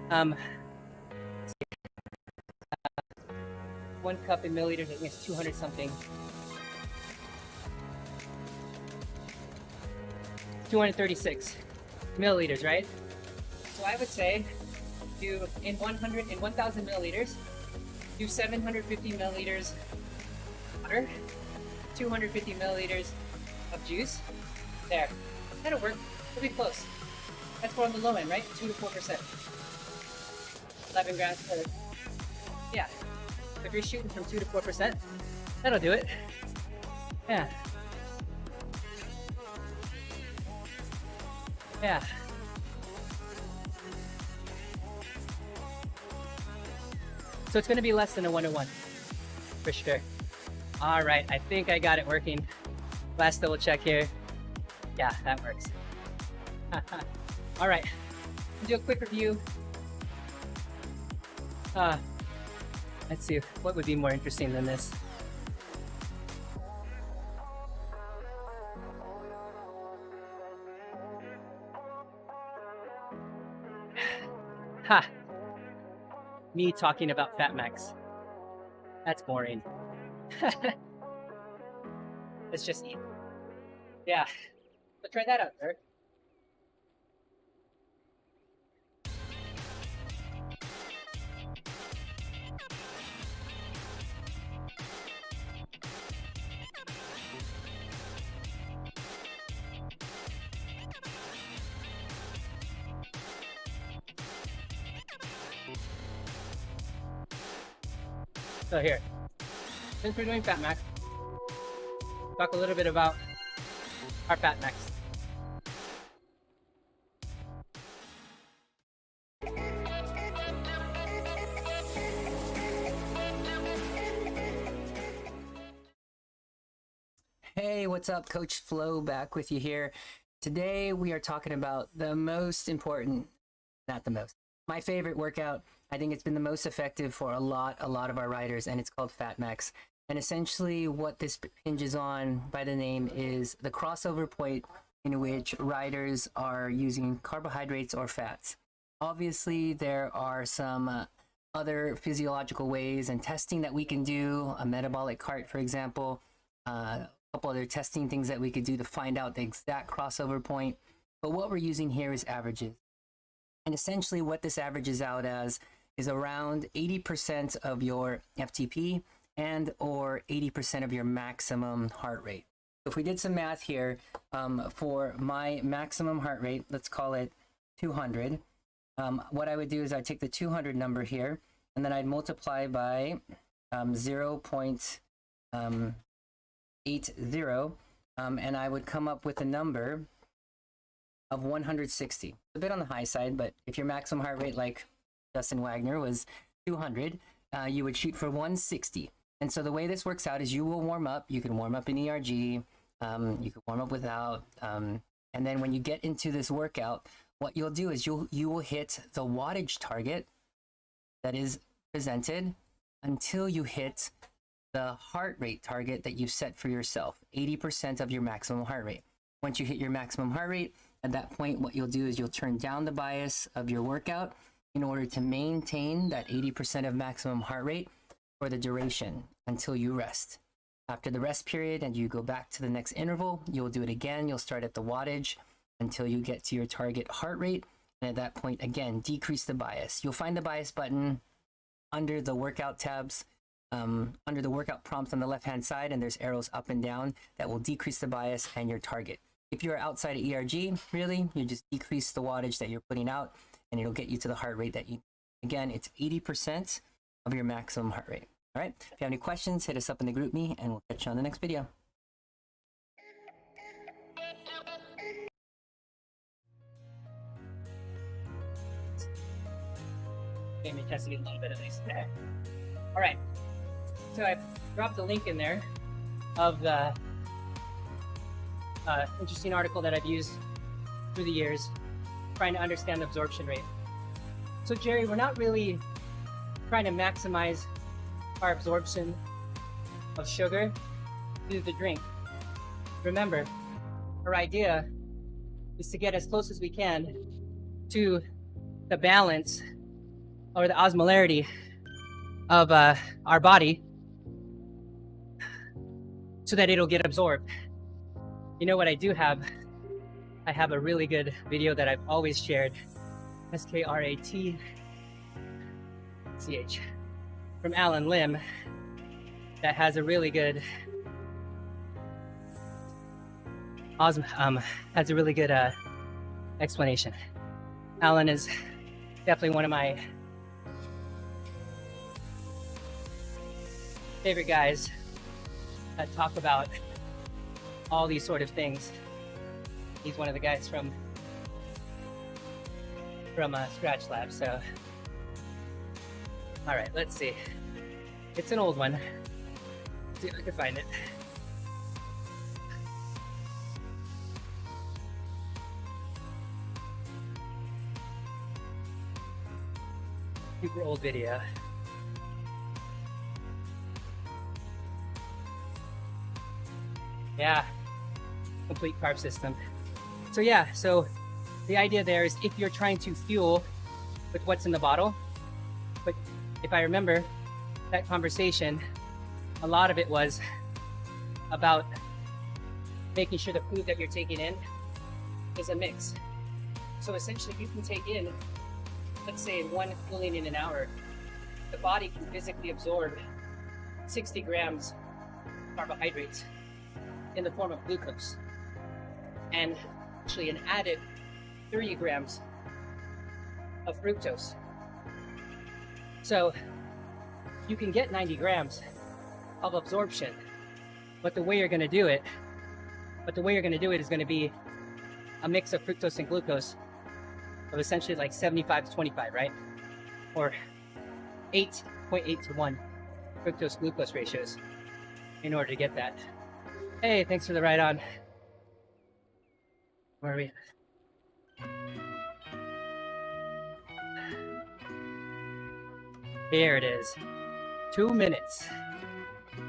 1 cup in milliliters, I think it's 200 something. 236 milliliters, right? So I would say do in 1,000 milliliters, do 750 milliliters water, 250 milliliters of juice. There, that'll work. We'll be close. That's more on the low end, right? 2 to 4%. 11 grams per. Yeah. If you're shooting from 2 to 4%, that'll do it. Yeah. Yeah. So it's going to be less than a 1-to-1 for sure. All right, I think I got it working. Last double check here. Yeah, that works. All right, let's do a quick review. Let's see, what would be more interesting than this? Ha! Me talking about Fat Max. That's boring. Let's just eat. Yeah. So try that out, sir. So here, since we're doing Fat Max, talk a little bit about our Fat Max. Hey, what's up? Coach Flo back with you here. Today we are talking about the most important, not the most, my favorite workout. I think it's been the most effective for a lot of our riders, and it's called Fat Max. And essentially what this hinges on by the name is the crossover point in which riders are using carbohydrates or fats. Obviously, there are some other physiological ways and testing that we can do, a metabolic cart, for example, a couple other testing things that we could do to find out the exact crossover point. But what we're using here is averages. And essentially what this averages out as is around 80% of your FTP and or 80% of your maximum heart rate. So if we did some math here, for my maximum heart rate, let's call it 200. What I would do is I'd take the 200 number here, and then I'd multiply by 0.80, and I would come up with a number of 160. A bit on the high side, but if your maximum heart rate, like Justin Wagner, was 200, you would shoot for 160. And so the way this works out is you will warm up. You can warm up in ERG, you can warm up without, and then when you get into this workout, what you'll do is you will hit the wattage target that is presented until you hit the heart rate target that you set for yourself, 80% of your maximum heart rate. Once you hit your maximum heart rate, at that point, what you'll do is you'll turn down the bias of your workout in order to maintain that 80% of maximum heart rate for the duration until you rest. After the rest period and you go back to the next interval, you'll do it again. You'll start at the wattage until you get to your target heart rate. And at that point, again, decrease the bias. You'll find the bias button under the workout tabs, under the workout prompts on the left-hand side, and there's arrows up and down that will decrease the bias and your target. If you're outside of ERG, really, you just decrease the wattage that you're putting out, and it'll get you to the heart rate that you, again, it's 80% of your maximum heart rate. All right, if you have any questions, hit us up in the group me, and we'll catch you on the next video. Okay, me test to get a little bit of this there. All right, so I dropped a link in there of the interesting article that I've used through the years, trying to understand the absorption rate. So Jerry, we're not really trying to maximize our absorption of sugar through the drink. Remember, our idea is to get as close as we can to the balance or the osmolarity of our body so that it'll get absorbed. You know what I do have? I have a really good video that I've always shared. SKRATCH. from Alan Lim that has a really good explanation. Alan is definitely one of my favorite guys that talk about all these sort of things. He's one of the guys from Scratch Lab. So, all right, let's see. It's an old one. Let's see if I can find it. Super old video. Yeah, complete carb system. So yeah, so the idea there is if you're trying to fuel with what's in the bottle, but if I remember that conversation, a lot of it was about making sure the food that you're taking in is a mix. So essentially you can take in, let's say 1 fueling in an hour, the body can physically absorb 60 grams carbohydrates in the form of glucose, and actually an added 30 grams of fructose. So you can get 90 grams of absorption, but the way you're going to do it is going to be a mix of fructose and glucose of essentially like 75 to 25, right? Or 8.8 to 1 fructose glucose ratios in order to get that. Hey, thanks for the ride on. Where are we? Here it is. 2 minutes.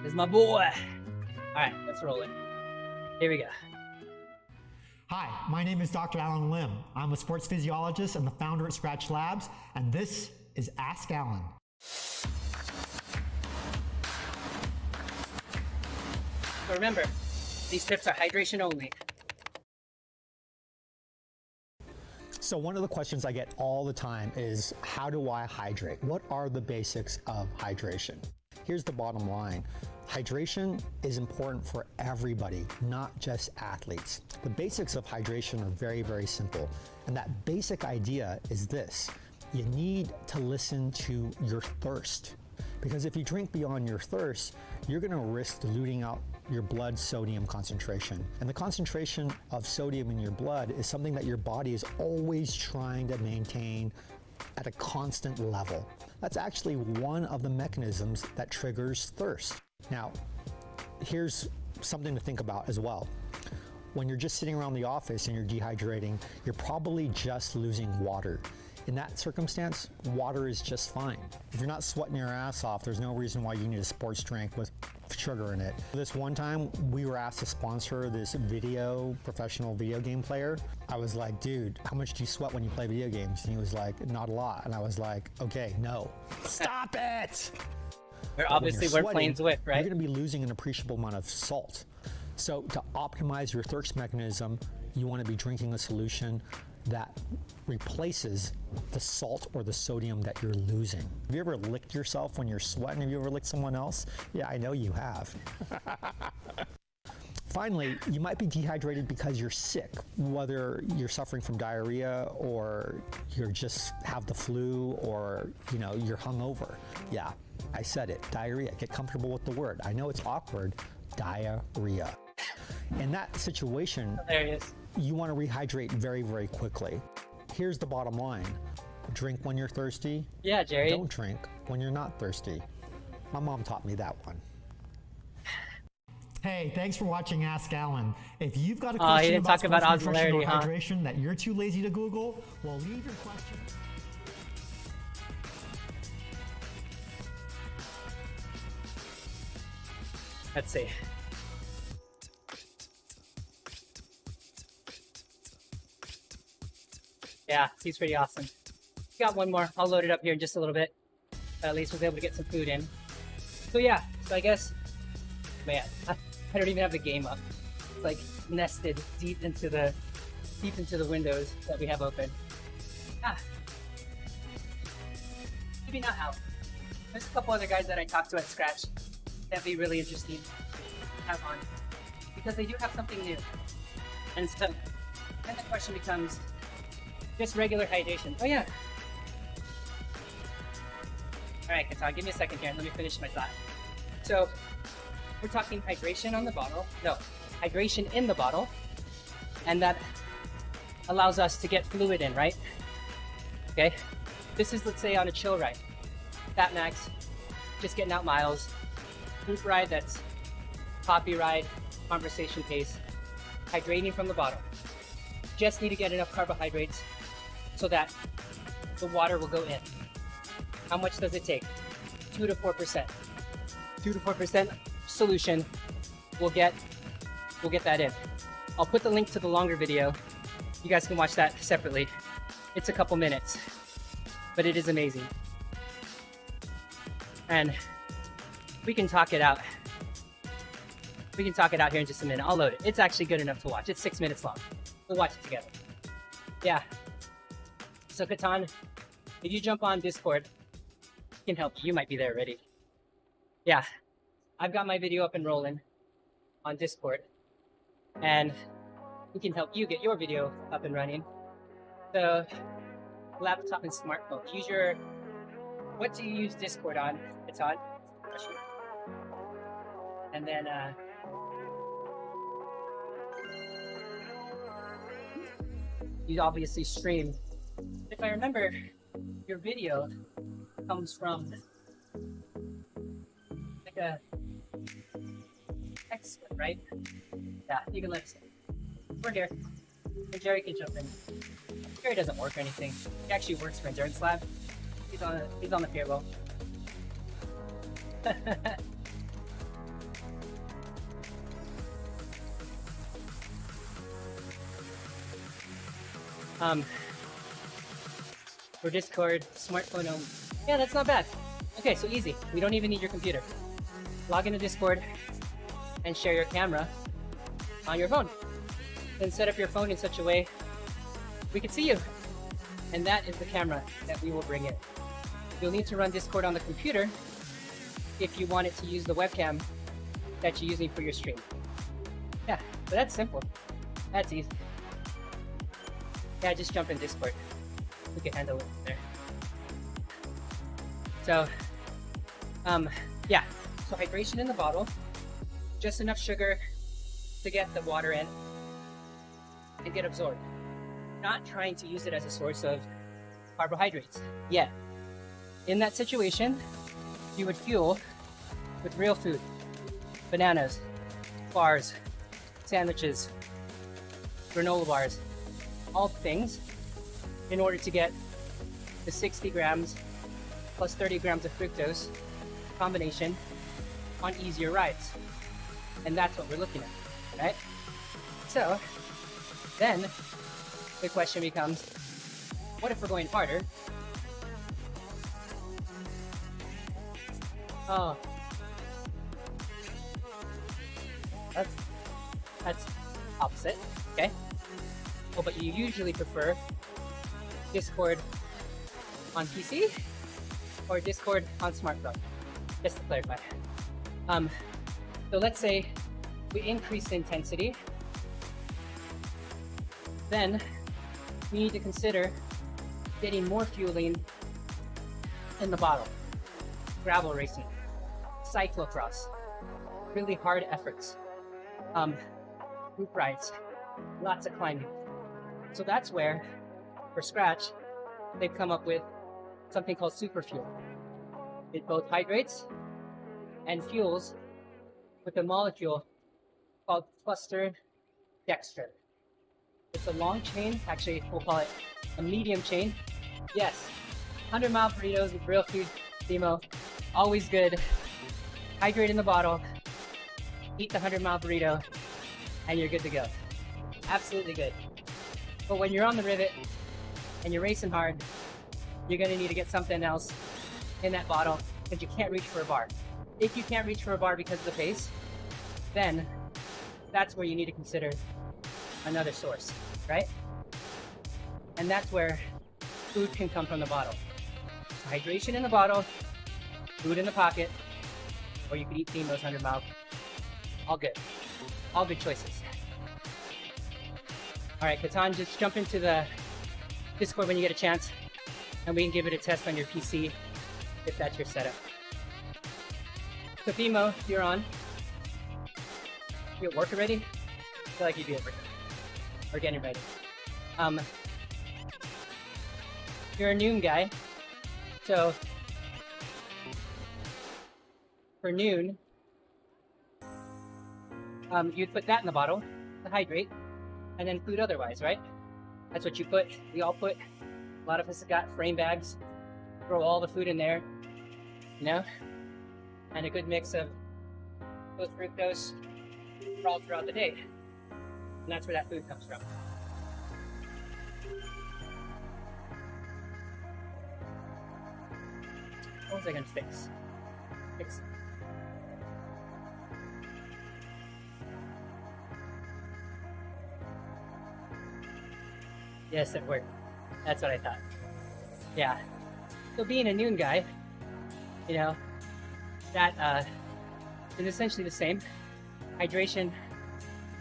This is my boy. All right, let's roll it. Here we go. Hi, my name is Dr. Alan Lim. I'm a sports physiologist and the founder at Scratch Labs, and this is Ask Alan. So remember, these tips are hydration only. So one of the questions I get all the time is, how do I hydrate? What are the basics of hydration? Here's the bottom line. Hydration is important for everybody, not just athletes. The basics of hydration are very, very simple. And that basic idea is this: you need to listen to your thirst. Because if you drink beyond your thirst, you're gonna risk diluting out your blood sodium concentration. And the concentration of sodium in your blood is something that your body is always trying to maintain at a constant level. That's actually one of the mechanisms that triggers thirst. Now, here's something to think about as well. When you're just sitting around the office and you're dehydrating, you're probably just losing water. In that circumstance, water is just fine. If you're not sweating your ass off, there's no reason why you need a sports drink with sugar in it. This one time, we were asked to sponsor this professional video game player. I was like, dude, how much do you sweat when you play video games? And he was like, not a lot. And I was like, okay, no. Stop it! We're playing Zwift, right? You're gonna be losing an appreciable amount of salt. So to optimize your thirst mechanism, you wanna be drinking a solution that replaces the salt or the sodium that you're losing. Have you ever licked yourself when you're sweating? Have you ever licked someone else? Yeah, I know you have. Finally, you might be dehydrated because you're sick, whether you're suffering from diarrhea or you just have the flu or you're hungover. Yeah, I said it, diarrhea. Get comfortable with the word. I know it's awkward, diarrhea. In that situation, you want to rehydrate very, very quickly. Here's the bottom line. Drink when you're thirsty. Yeah, Jerry. Don't drink when you're not thirsty. My mom taught me that one. Hey, thanks for watching Ask Alan. If you've got a question about sports nutrition or hydration that you're too lazy to Google, well, leave your question. Let's see. Yeah, he's pretty awesome. Got one more. I'll load it up here in just a little bit. At least we'll be able to get some food in. So yeah, so I guess, man, I don't even have the game up. It's like nested deep into the windows that we have open. Maybe not out. There's a couple other guys that I talked to at Scratch that'd be really interesting to have on because they do have something new. And so then the question becomes just regular hydration. Oh yeah. All right, Katan, give me a second here and let me finish my thought. So we're talking hydration on the bottle. No, hydration in the bottle. And that allows us to get fluid in, right? Okay. This is, let's say, on a chill ride. Fat max, just getting out miles. Group ride, that's coffee ride, conversation pace. Hydrating from the bottle. Just need to get enough carbohydrates so that the water will go in. How much does it take? 2 to 4%. 2 to 4% solution. We'll get that in. I'll put the link to the longer video. You guys can watch that separately. It's a couple minutes, but it is amazing. And we can talk it out. We can talk it out here in just a minute. I'll load it. It's actually good enough to watch. It's 6 minutes long. We'll watch it together. Yeah. So Katan, if you jump on Discord, I can help you. You might be there already. Yeah. I've got my video up and rolling on Discord. And we can help you get your video up and running. So laptop and smartphone. Use your, what do you use Discord on? It's on. And then you obviously stream. If I remember, your video comes from like a text, right? Yeah, you can let us know. We're here. And Jerry can jump in. Jerry doesn't work or anything. He actually works for Endurance Lab. He's on the payroll. For Discord, smartphone only. Yeah, that's not bad. Okay, so easy. We don't even need your computer. Log into Discord and share your camera on your phone. Then set up your phone in such a way we can see you. And that is the camera that we will bring in. You'll need to run Discord on the computer if you want it to use the webcam that you're using for your stream. Yeah, but that's simple. That's easy. Yeah, just jump in Discord. We can handle it there. So, yeah. So hydration in the bottle. Just enough sugar to get the water in and get absorbed. Not trying to use it as a source of carbohydrates yet. In that situation, you would fuel with real food. Bananas, bars, sandwiches, granola bars, all things in order to get the 60 grams plus 30 grams of fructose combination on easier rides. And that's what we're looking at, right? So then the question becomes, what if we're going harder? Oh, that's opposite, okay? Oh, but you usually prefer Discord on PC or Discord on smartphone, just to clarify. So let's say we increase the intensity, then we need to consider getting more fueling in the bottle. Gravel racing, cyclocross, really hard efforts, group rides, lots of climbing. So that's where, for Scratch, they've come up with something called super fuel. It both hydrates and fuels with a molecule called cluster dextrin. It's a long chain, actually we'll call it a medium chain. Yes, 100-mile burritos with real food, Timo, always good. Hydrate in the bottle, eat the 100-mile burrito, and you're good to go. Absolutely good. But when you're on the rivet and you're racing hard, you're gonna need to get something else in that bottle because you can't reach for a bar. If you can't reach for a bar because of the pace, then that's where you need to consider another source, right? And that's where food can come from the bottle. Hydration in the bottle, food in the pocket, or you could eat Timo's 100 mile. All good. All good choices. All right, Katan, just jump into the Discord when you get a chance, and we can give it a test on your PC if that's your setup. So Timo, you're on. You at work already? I feel like you'd be at work. Or getting ready. You're a noon guy, so for noon, you'd put that in the bottle to hydrate, and then food otherwise, right? That's what you put. We all put. A lot of us have got frame bags. Throw all the food in there, you know, and a good mix of both fructose for all throughout the day, and that's where that food comes from. What was I gonna fix? Yes, it worked. That's what I thought. Yeah. So being a noon guy, you know, that is essentially the same. Hydration.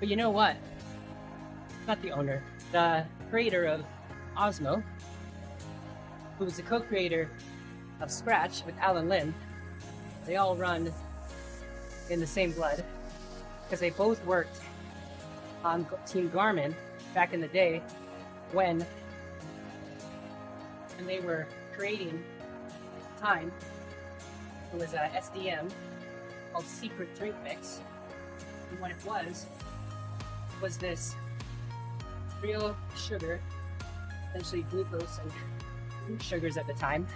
But you know what? Not the owner. The creator of Osmo, who was the co-creator of Scratch with Alan Lim, they all run in the same blood because they both worked on Team Garmin back in the day when they were creating time. It was a SDM called Secret Drink Mix, and what it was this real sugar, essentially glucose and fruit sugars at the time,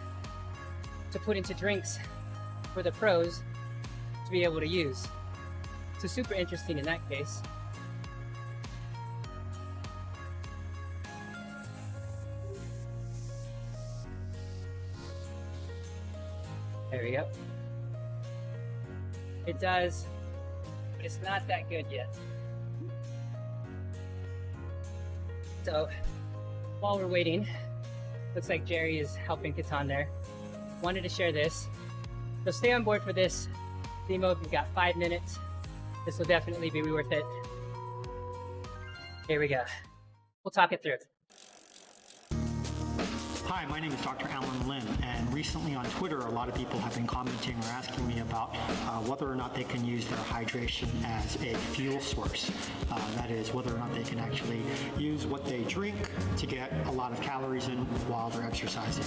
to put into drinks for the pros to be able to use. So super interesting in that case. There we go. It does, but it's not that good yet. So while we're waiting, looks like Jerry is helping Katan there. Wanted to share this. So stay on board for this demo. We've got 5 minutes. This will definitely be worth it. Here we go. We'll talk it through. Hi, my name is Dr. Alan Lim, and recently on Twitter, a lot of people have been commenting or asking me about whether or not they can use their hydration as a fuel source. That is, whether or not they can actually use what they drink to get a lot of calories in while they're exercising.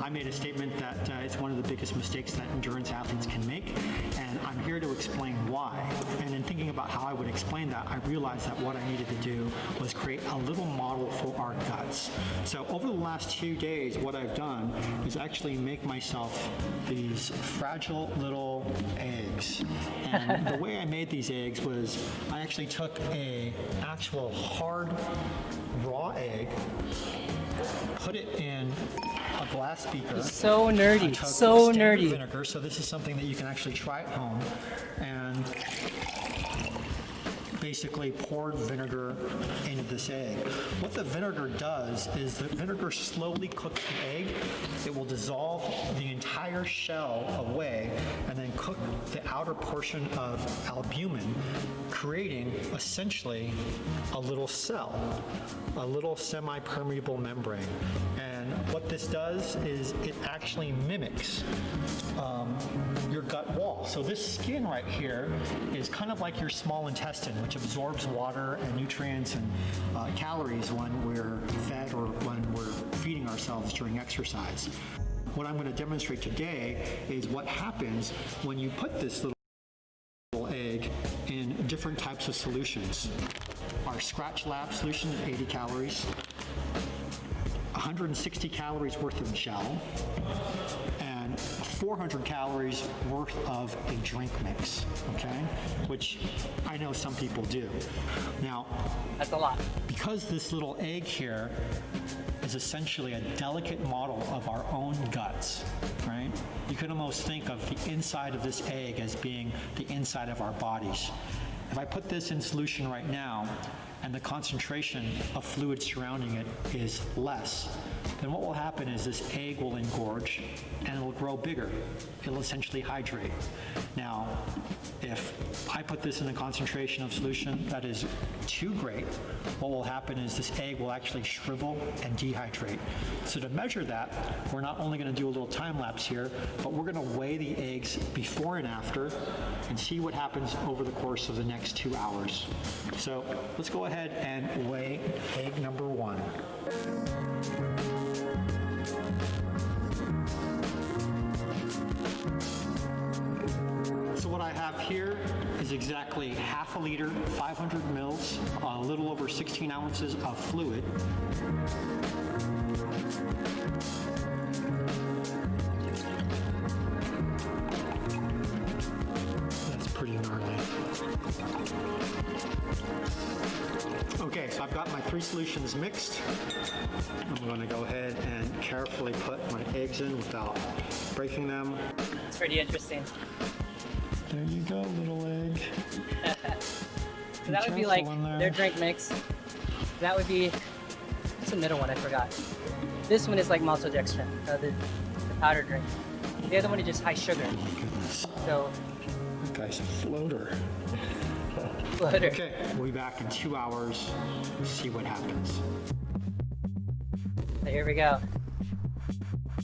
I made a statement that it's one of the biggest mistakes that endurance athletes can make, and I'm here to explain why. And in thinking about how I would explain that, I realized that what I needed to do was create a little model for our guts. So over the last 2 days, what I've done is actually make myself these fragile little eggs. And the way I made these eggs was I actually took a actual hard raw egg, put it in a glass beaker. So nerdy, so nerdy. Vinegar, so this is something that you can actually try at home, and basically poured vinegar into this egg. What the vinegar does is the vinegar slowly cooks the egg. It will dissolve the entire shell away and then cook the outer portion of albumin, creating essentially a little cell, a little semi-permeable membrane. And what this does is it actually mimics your gut wall. So this skin right here is kind of like your small intestine, which absorbs water and nutrients and calories when we're fed or when we're feeding ourselves during exercise. What I'm going to demonstrate today is what happens when you put this little egg in different types of solutions. Our Scratch Lab solution is 80 calories, 160 calories worth of gel, and 400 calories worth of a drink mix, okay? Which I know some people do. Now, That's a lot. because this little egg here is essentially a delicate model of our own guts, right? You could almost think of the inside of this egg as being the inside of our bodies. If I put this in solution right now, and and the concentration of fluid surrounding it is less, then what will happen is this egg will engorge and it will grow bigger. It'll essentially hydrate. Now, if I put this in a concentration of solution that is too great, what will happen is this egg will actually shrivel and dehydrate. So to measure that, we're not only going to do a little time lapse here, but we're going to weigh the eggs before and after and see what happens over the course of the next 2 hours. So let's go ahead and weigh egg number 1. So what I have here is exactly half a liter, 500 mils, a little over 16 ounces of fluid. That's pretty gnarly. Okay, so I've got my 3 solutions mixed. I'm going to go ahead and carefully put my eggs in without breaking them. It's pretty interesting. There you go, little egg. So that would be like their drink mix. That would be, what's the middle one? I forgot. This one is like maltodextrin, the powder drink. The other one is just high sugar. Oh my goodness. So, That guy's a floater. floater. Okay, we'll be back in 2 hours. See what happens. So here we go.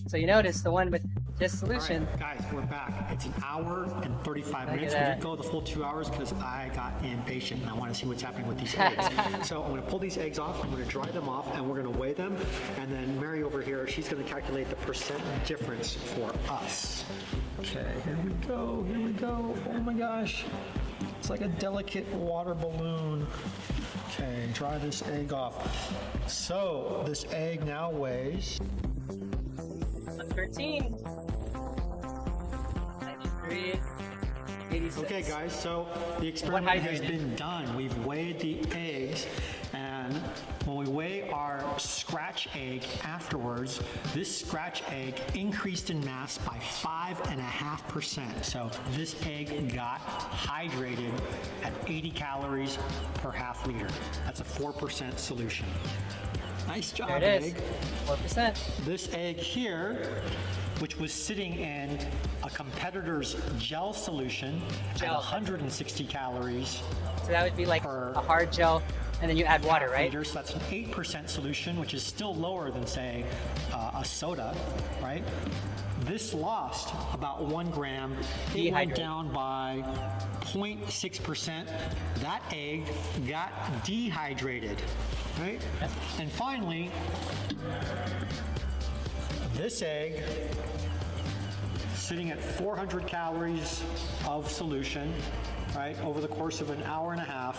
So you notice the one with just solution. All right, guys, we're back. It's 1 hour and 35 minutes. We that. didn't go the full 2 hours because I got impatient and I want to see what's happening with these eggs. So I'm going to pull these eggs off, I'm going to dry them off, and we're going to weigh them. And then Mary over here, she's going to calculate the percent difference for us. Okay, here we go, here we go. Oh my gosh. It's like a delicate water balloon. Okay, dry this egg off. So this egg now weighs 13. 93. 86. Okay guys, so the experiment has been done. We've weighed the eggs, and when we weigh our scratch egg afterwards, this scratch egg increased in mass by 5.5%. So this egg got hydrated at 80 calories per half liter. That's a 4% solution. Nice job, There it is. egg. 4%. This egg here, which was sitting in a competitor's gel solution at Gel. 160 calories So that would be like per a hard gel, and then you add water, right? liter, so that's an 8% solution, which is still lower than, say, a soda, right? This lost about 1 gram. It went Dehydrated. down by 0.6%. That egg got dehydrated, right? Yep. And finally, this egg, sitting at 400 calories of solution, right, over the course of 1.5 hours,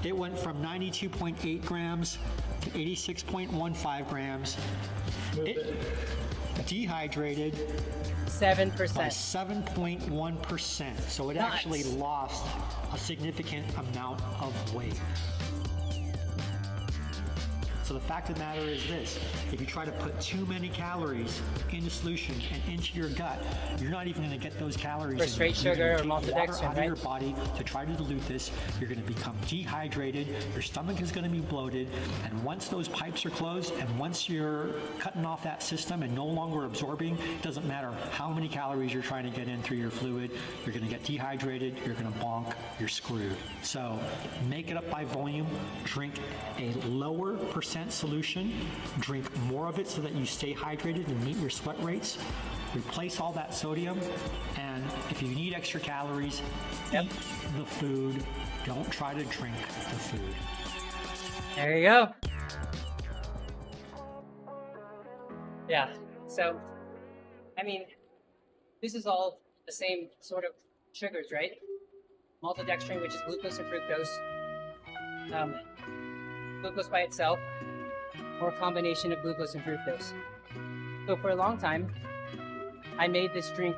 it went from 92.8 grams to 86.15 grams. It dehydrated 7%. by 7.1%. So it Nuts. actually lost a significant amount of weight. So the fact of the matter is this: if you try to put too many calories into solution and into your gut, you're not even going to get those calories. For in. straight You're sugar gonna or take water maltodextrin, out of right? your body to try to dilute this. You're going to become dehydrated. Your stomach is going to be bloated, and once those pipes are closed, and once you're cutting off that system and no longer absorbing, it doesn't matter how many calories you're trying to get in through your fluid. You're going to get dehydrated. You're going to bonk. You're screwed. So make it up by volume. Drink a lower percent solution. Drink more of it so that you stay hydrated and meet your sweat rates. Replace all that sodium, and if you need extra calories, eat the food. Don't try to drink the food. There you go. Yeah, so, I mean, this is all the same sort of sugars, right? Maltodextrin, which is glucose and fructose. Glucose by itself, or a combination of glucose and fructose. So for a long time, I made this drink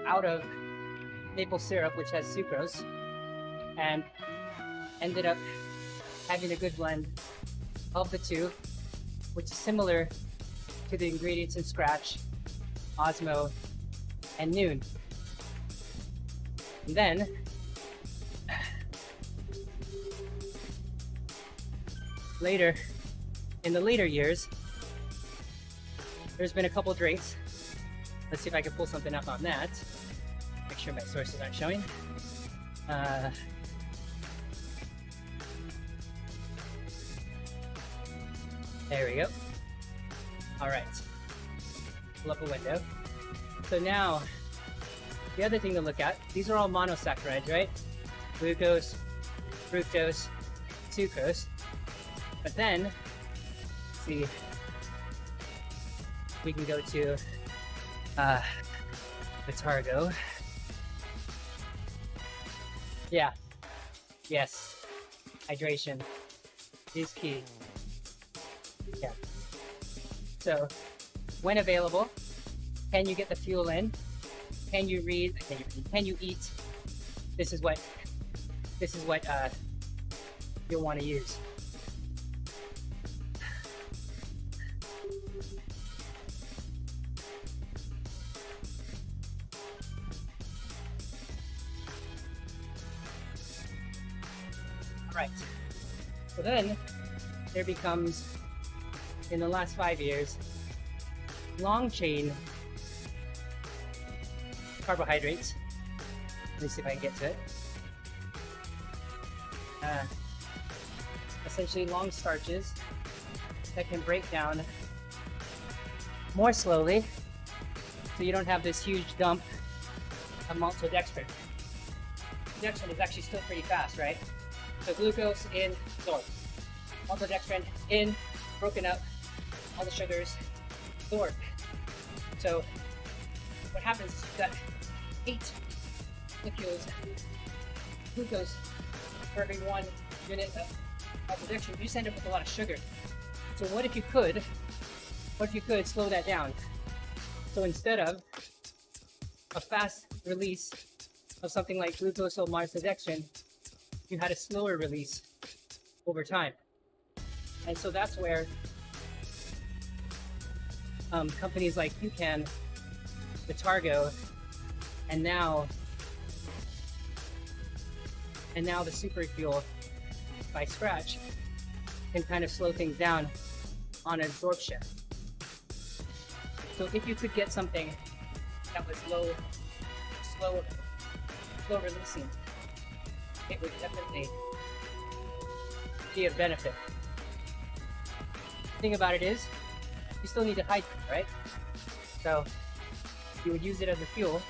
out of maple syrup, which has sucrose, and ended up having a good blend of the two, which is similar to the ingredients in Scratch, Osmo, and Noon. And then, later, in the later years, there's been a couple drinks. Let's see if I can pull something up on that. Make sure my sources aren't showing. There we go. All right. Pull up a window. So now, the other thing to look at, these are all monosaccharides, right? Glucose, fructose, sucrose. But then, see, we can go to Vitargo. Yeah, yes, hydration is key. Yeah. So, when available, can you get the fuel in? Can you read? Can you eat? This is what you'll want to use. Right. So then there becomes, in the last 5 years, long chain carbohydrates. Let me see if I can get to it. Essentially long starches that can break down more slowly, so you don't have this huge dump of maltodextrin. Dextrin is actually still pretty fast, right? So glucose in, absorbed. Maltodextrin in, broken up, all the sugars absorbed. So what happens is you've got 8 molecules glucose for every 1 unit of maltodextrin. You just end up with a lot of sugar. So what if you could slow that down? So instead of a fast release of something like glucose or maltodextrin, you had a slower release over time. And so that's where companies like UCAN, Vitargo, and now the Super Fuel by Scratch can kind of slow things down on absorption. So if you could get something that was slow releasing, it would definitely be a benefit. The thing about it is, you still need to hydrate, right? So you would use it as a fuel,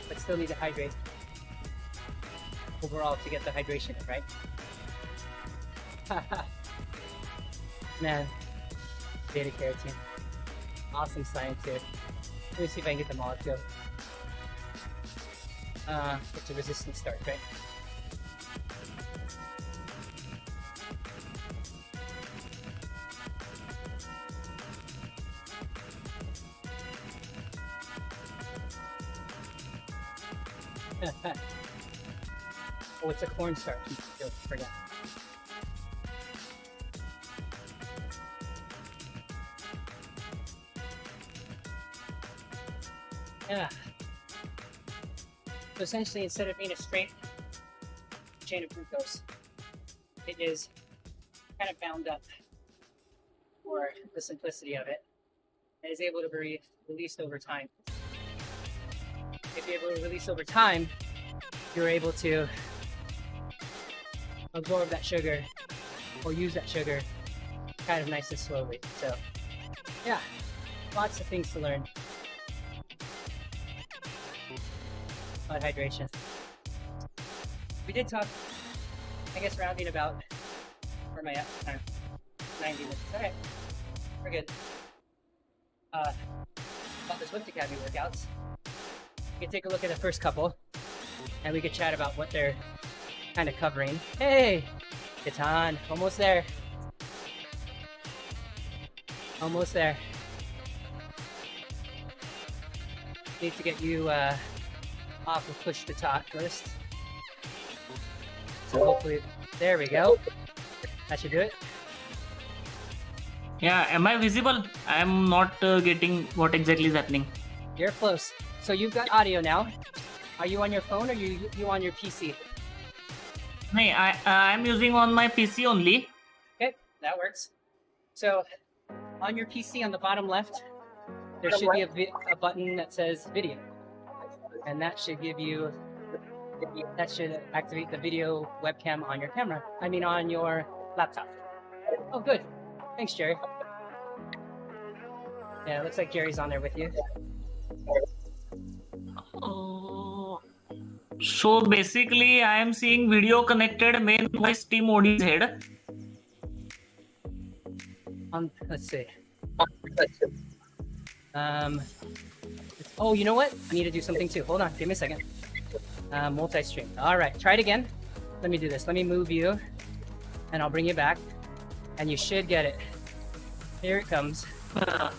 but still need to hydrate overall to get the hydration, right? Man, beta carotene. Awesome science here. Let me see if I can get the molecule. It's a resistant start, right? Oh, it's a cornstarch. You'll forget. Yeah. So essentially, instead of being a straight chain of glucose, it is kind of bound up for the simplicity of it. It is able to be released over time. If you're able to release over time, you're able to absorb that sugar or use that sugar kind of nice and slowly. So, yeah, lots of things to learn about hydration. We did talk, I guess, rounding about, where am I at? 90 minutes. All right, we're good. About the Swift Academy workouts. We can take a look at the first couple, and we could chat about what they're kind of covering. Hey, Katan, almost there. Almost there. Need to get you off of push to talk first. So hopefully, there we go. That should do it. Yeah, am I visible? I am not getting what exactly is happening. You're close. So you've got audio now. Are you on your phone or you on your PC? No, I am using on my PC only. Okay. that works. So on your PC on the bottom left, there should be a button that says video. And that should give you, that should activate the video webcam on your camera. I mean, on your laptop. Oh, good. Thanks, Jerry. Yeah, it looks like Jerry's on there with you. So basically, I am seeing video connected main voice TeamODZ. Let's see. Oh, you know what? I need to do something too. Hold on, give me a second. Multi-stream. All right, try it again. Let me do this. Let me move you, and I'll bring you back, and you should get it. Here it comes.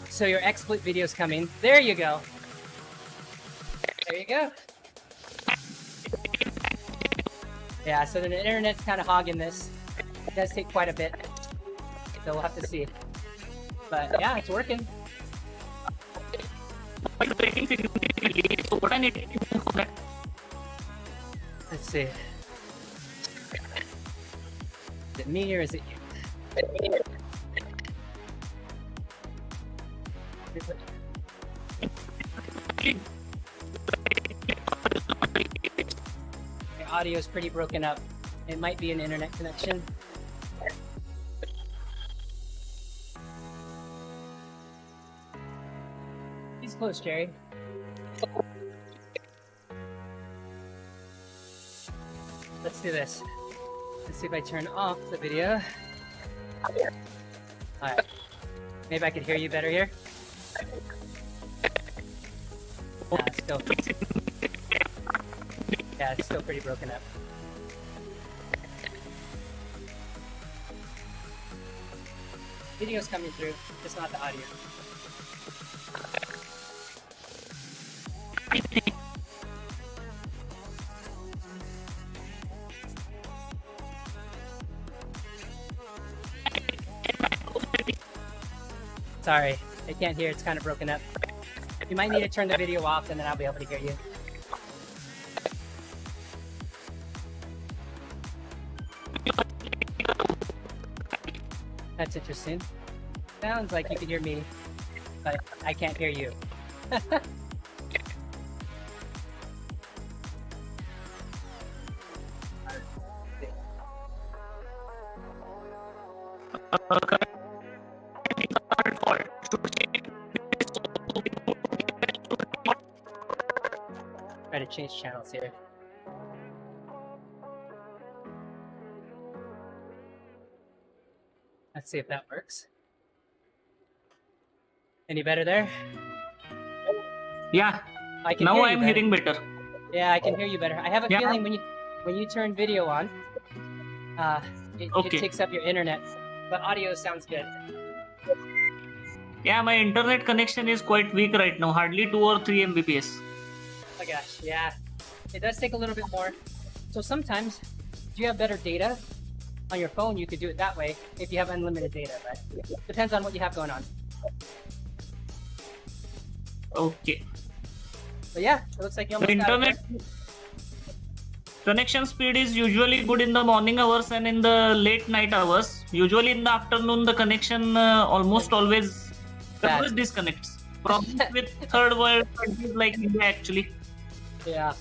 So your XSplit video's coming. There you go. There you go. Yeah, so the internet's kind of hogging this. It does take quite a bit, so we'll have to see. But yeah, it's working. So what I need to do for that? Let's see. Is it me or is it you? The audio is pretty broken up. It might be an internet connection. He's close, Jerry. Let's do this. Let's see if I turn off the video. Alright. Maybe I could hear you better here. Yeah, it's still pretty broken up. Video's coming through, just not the audio. Sorry, I can't hear, it's kind of broken up. You might need to turn the video off and then I'll be able to hear you. That's interesting. Sounds like you can hear me, but I can't hear you. Try to change channels here. Let's see if that works. Any better there? Yeah. I can Now hear I you am better. hearing better. Yeah, I can hear you better. I have a Yeah. feeling when you turn video on, Okay. it takes up your internet, but audio sounds good. Yeah, my internet connection is quite weak right now. Hardly 2 or 3 Mbps. Oh my gosh, yeah. It does take a little bit more. So sometimes, if you have better data on your phone, you could do it that way if you have unlimited data, but depends on what you have going on. Okay. But yeah, it looks like you The almost got it. internet connection speed is usually good in the morning hours and in the late night hours. Usually in the afternoon, the connection almost always disconnects. Problem with third world countries like India actually. Yeah.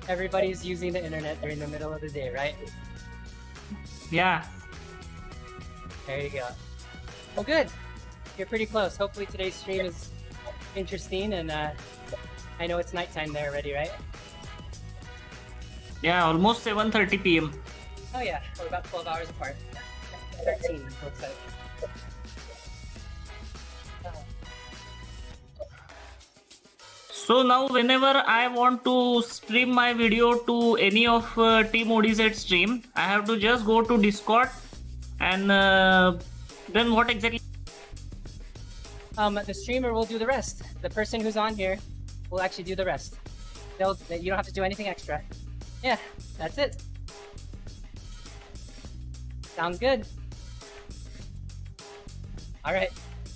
Everybody's using the internet during the middle of the day, right? Yeah. There you go. Well, good. You're pretty close. Hopefully today's stream is interesting, and I know it's nighttime there already, right? Yeah, almost 7:30 p.m. Oh yeah, we're about 12 hours apart. 13, looks like. So now whenever I want to stream my video to any of TeamODZ stream, I have to just go to Discord and then what exactly? The streamer will do the rest. The person who's on here will actually do the rest. You don't have to do anything extra. Yeah, that's it. Sounds good. All right,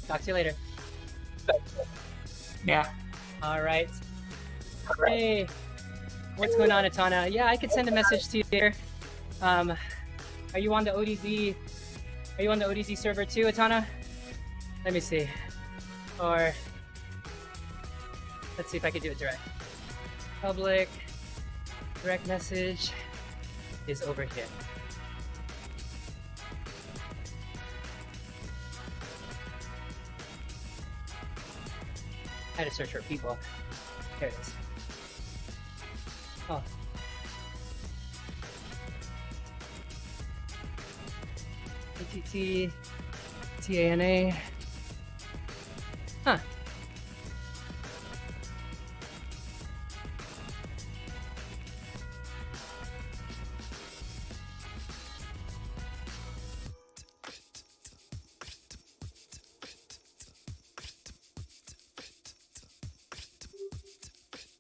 talk to you later. Yeah. All right. Hey, what's going on, Atana? Yeah, I could send a message to you here. Are you on the ODZ Are you on the ODZ server too, Atana? Let me see. Or let's see if I can do it direct. Public direct message is over here. I had to search for people. There it is. Oh. ATT, TANA. Huh.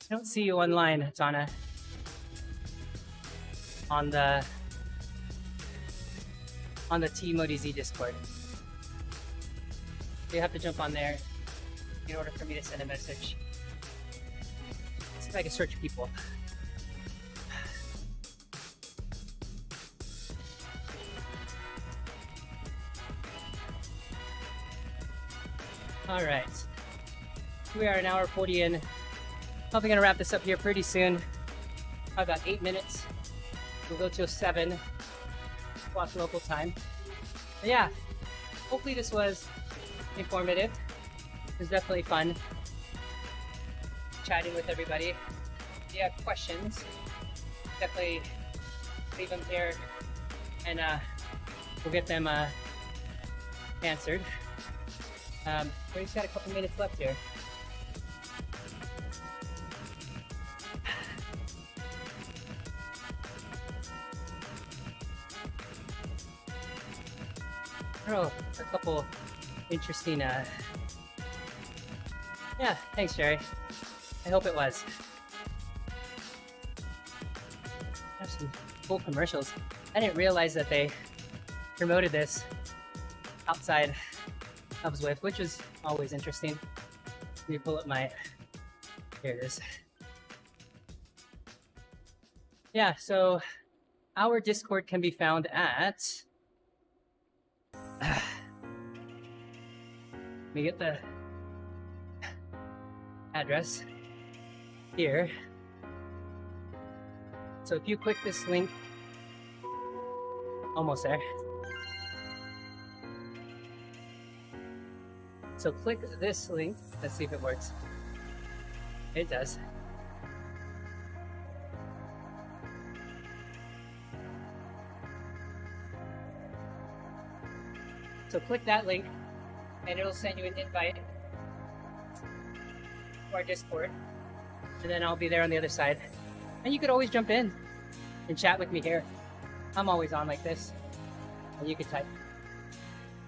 I don't see you online, Tana. On the TeamODZ Discord. You have to jump on there in order for me to send a message. Let's see if I can search people. All right, we are an hour 40 in. Probably gonna wrap this up here pretty soon. About 8 minutes. We'll go till 7 o'clock local time. But yeah, hopefully this was informative. It was definitely fun chatting with everybody. If you have questions, definitely leave them here and we'll get them answered. We just got a couple minutes left here. Oh, a couple interesting, yeah, thanks, Jerry. I hope it was. Have some cool commercials. I didn't realize that they promoted this outside of Zwift, which was always interesting. Let me pull up my, here it is. Yeah, so our Discord can be found at, let me get the address here. So if you click this link, almost there. So click this link. Let's see if it works. It does. So click that link and it'll send you an invite to our Discord. And then I'll be there on the other side. And you could always jump in and chat with me here. I'm always on like this. And you can type.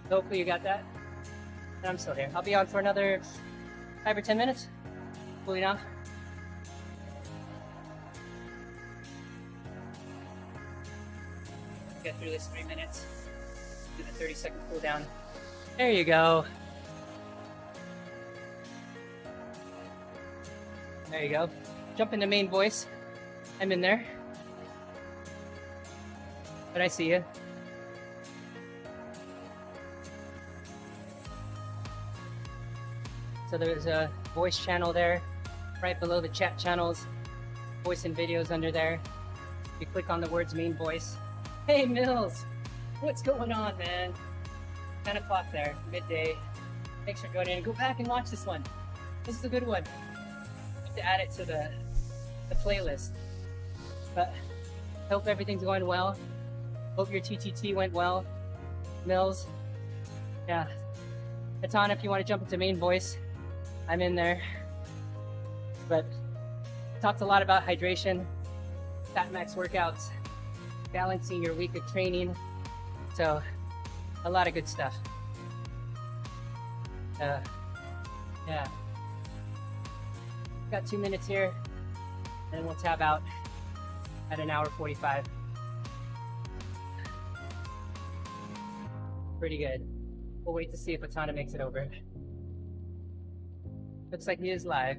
Hopefully you got that. And I'm still here. I'll be on for another 5 or 10 minutes. Cooling off. Get through this 3 minutes. Do the 30-second cooldown. There you go. There you go. Jump into main voice. I'm in there. But I see you. So there's a voice channel there, right below the chat channels. Voice and videos under there. You click on the words main voice. Hey Mills! What's going on, man? 10 o'clock there, midday. Thanks for joining in. Go back and watch this one. This is a good one. I have to add it to the playlist. But hope everything's going well. Hope your TTT went well. Mills. Yeah. Atana, if you want to jump into main voice, I'm in there. But talked a lot about hydration, fat max workouts, balancing your week of training. So a lot of good stuff. Yeah. Got 2 minutes here, and we'll tab out at an hour 45. Pretty good. We'll wait to see if Atana makes it over. Looks like he is live.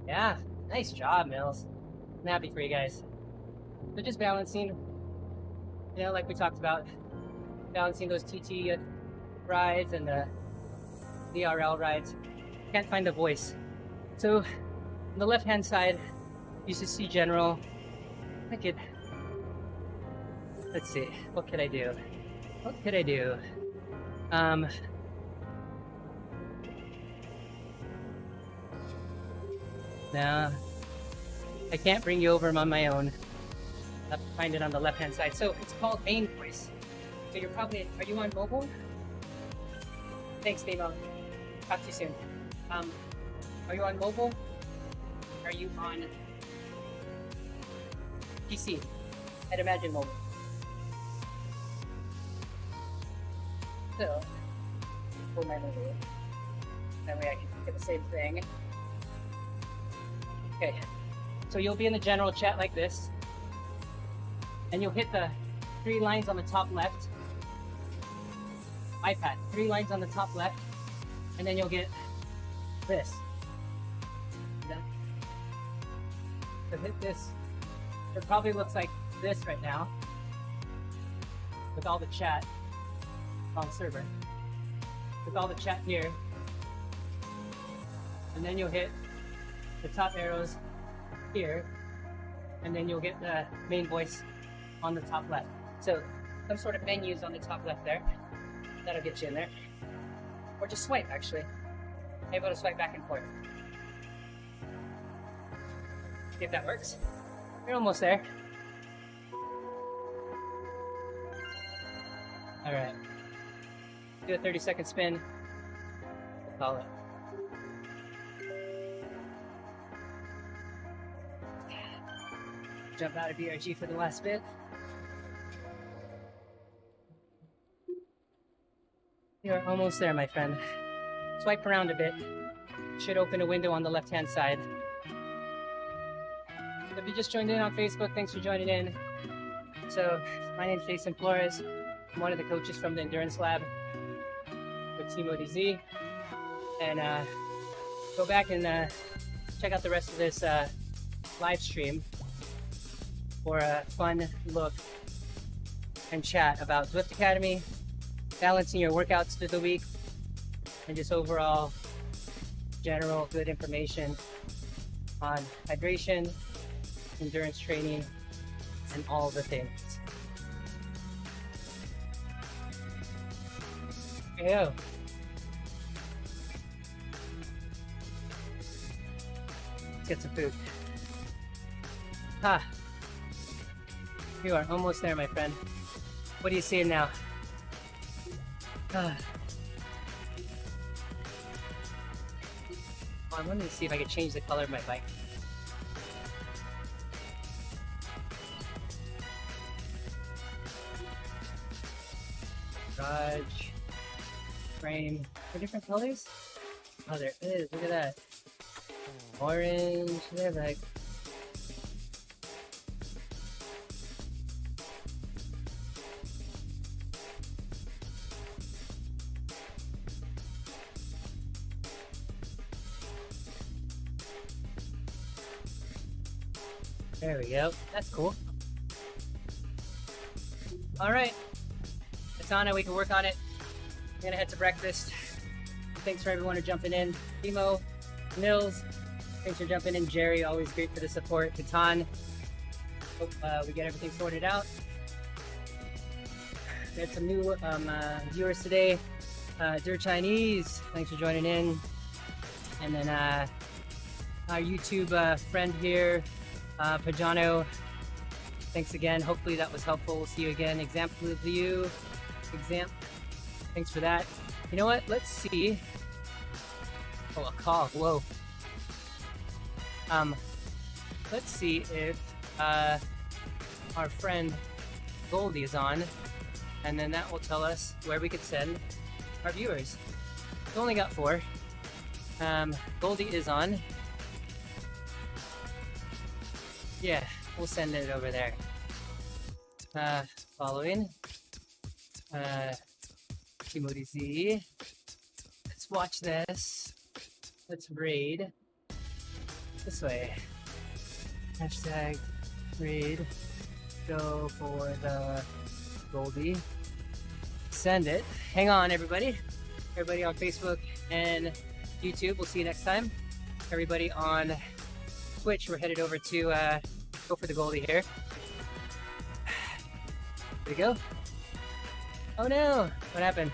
Yeah, nice job, Mills. I'm happy for you guys. So just balancing, you know, like we talked about, balancing those TT rides and the DRL rides. Can't find the voice. So on the left hand side, you should see general. I could, let's see, what could I do? What could I do? No, I can't bring you over on my own. I'll have to find it on the left hand side. So it's called main voice. So you're probably, are you on mobile? Thanks, Demo. Talk to you soon. Are you on mobile? Are you on PC? I'd imagine mobile. So, pull my mobile. That way I can get the same thing. Okay, so you'll be in the general chat like this, and you'll hit the 3 lines on the top left. iPad, 3 lines on the top left, and then you'll get this. So hit this. It probably looks like this right now, with all the chat on the server, with all the chat here, and then you'll hit the top arrows here, and then you'll get the main voice on the top left. So some sort of menus on the top left there. That'll get you in there. Or just swipe, actually. Able to swipe back and forth. See if that works. You're almost there. All right. Do a 30-second spin. We'll call it. Jump out of BRG for the last bit. You're almost there, my friend. Swipe around a bit. Should open a window on the left-hand side. If you just joined in on Facebook, thanks for joining in. So, my name's Jason Flores. I'm one of the coaches from the Endurance Lab with TeamODZ. And go back and check out the rest of this live stream for a fun look and chat about Zwift Academy, balancing your workouts through the week, and just overall general good information on hydration, endurance training, and all the things. Yo. Let's get some food. You are almost there, my friend. What are you seeing now? I wanted to see if I could change the color of my bike. Garage, frame, for different colors? Oh, there it is, look at that. Orange, they're like... There we go. That's cool. All right. It's on it. We can work on it. I'm going to head to breakfast. Thanks for everyone for jumping in. Timo, Nils, thanks for jumping in. Jerry, always great for the support. Katan, hope we get everything sorted out. We had some new viewers today. Dear Chinese, thanks for joining in. And then our YouTube friend here, Pajano, thanks again. Hopefully that was helpful. We'll see you again. Example of you. Thanks for that. You know what? Let's see. Oh, a call. Whoa. Let's see if our friend Goldie is on, and then that will tell us where we could send our viewers. We only got 4. Goldie is on. Yeah, we'll send it over there. Following. TeamODZ. Let's watch this. Let's raid. This way. Hashtag raid. Go for the Goldie. send it. Hang on, everybody. Everybody on Facebook and YouTube, we'll see you next time. Everybody on Twitch, we're headed over to go for the goalie here. Here we go. Oh no, what happened?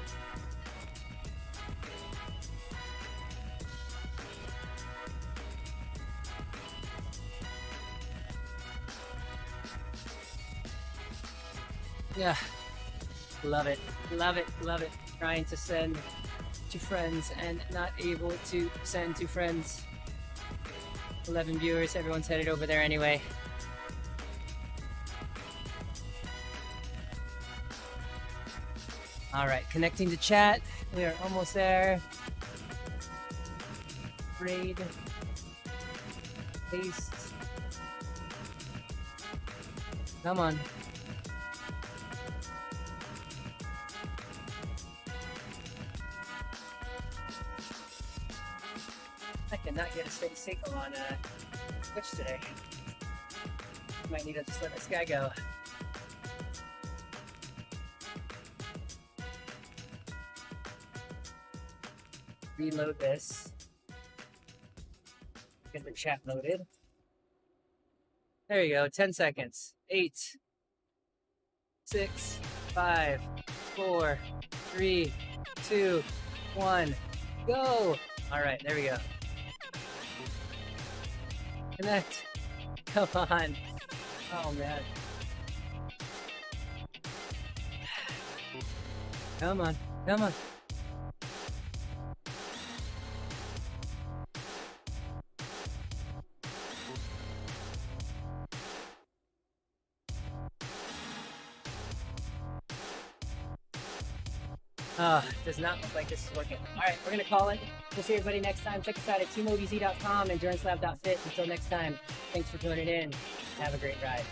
Yeah, love it, love it, love it. Trying to send to friends and not able to send to friends. 11 viewers, everyone's headed over there anyway. All right, connecting to chat. We are almost there. Raid. Paste. Come on. I cannot get a steady signal on Twitch today. Might need to just let this guy go. Reload this. Get the chat loaded. There you go, 10 seconds. 8, 6, 5, 4, 3, 2, 1, go! Alright, there we go. Connect. Come on. Oh man. Come on. Come on. Does not look like this is working. All right, we're going to call it. We'll see everybody next time. Check us out at TeamODZ.com and EnduranceLab.fit. Until next time, thanks for tuning in. Have a great ride.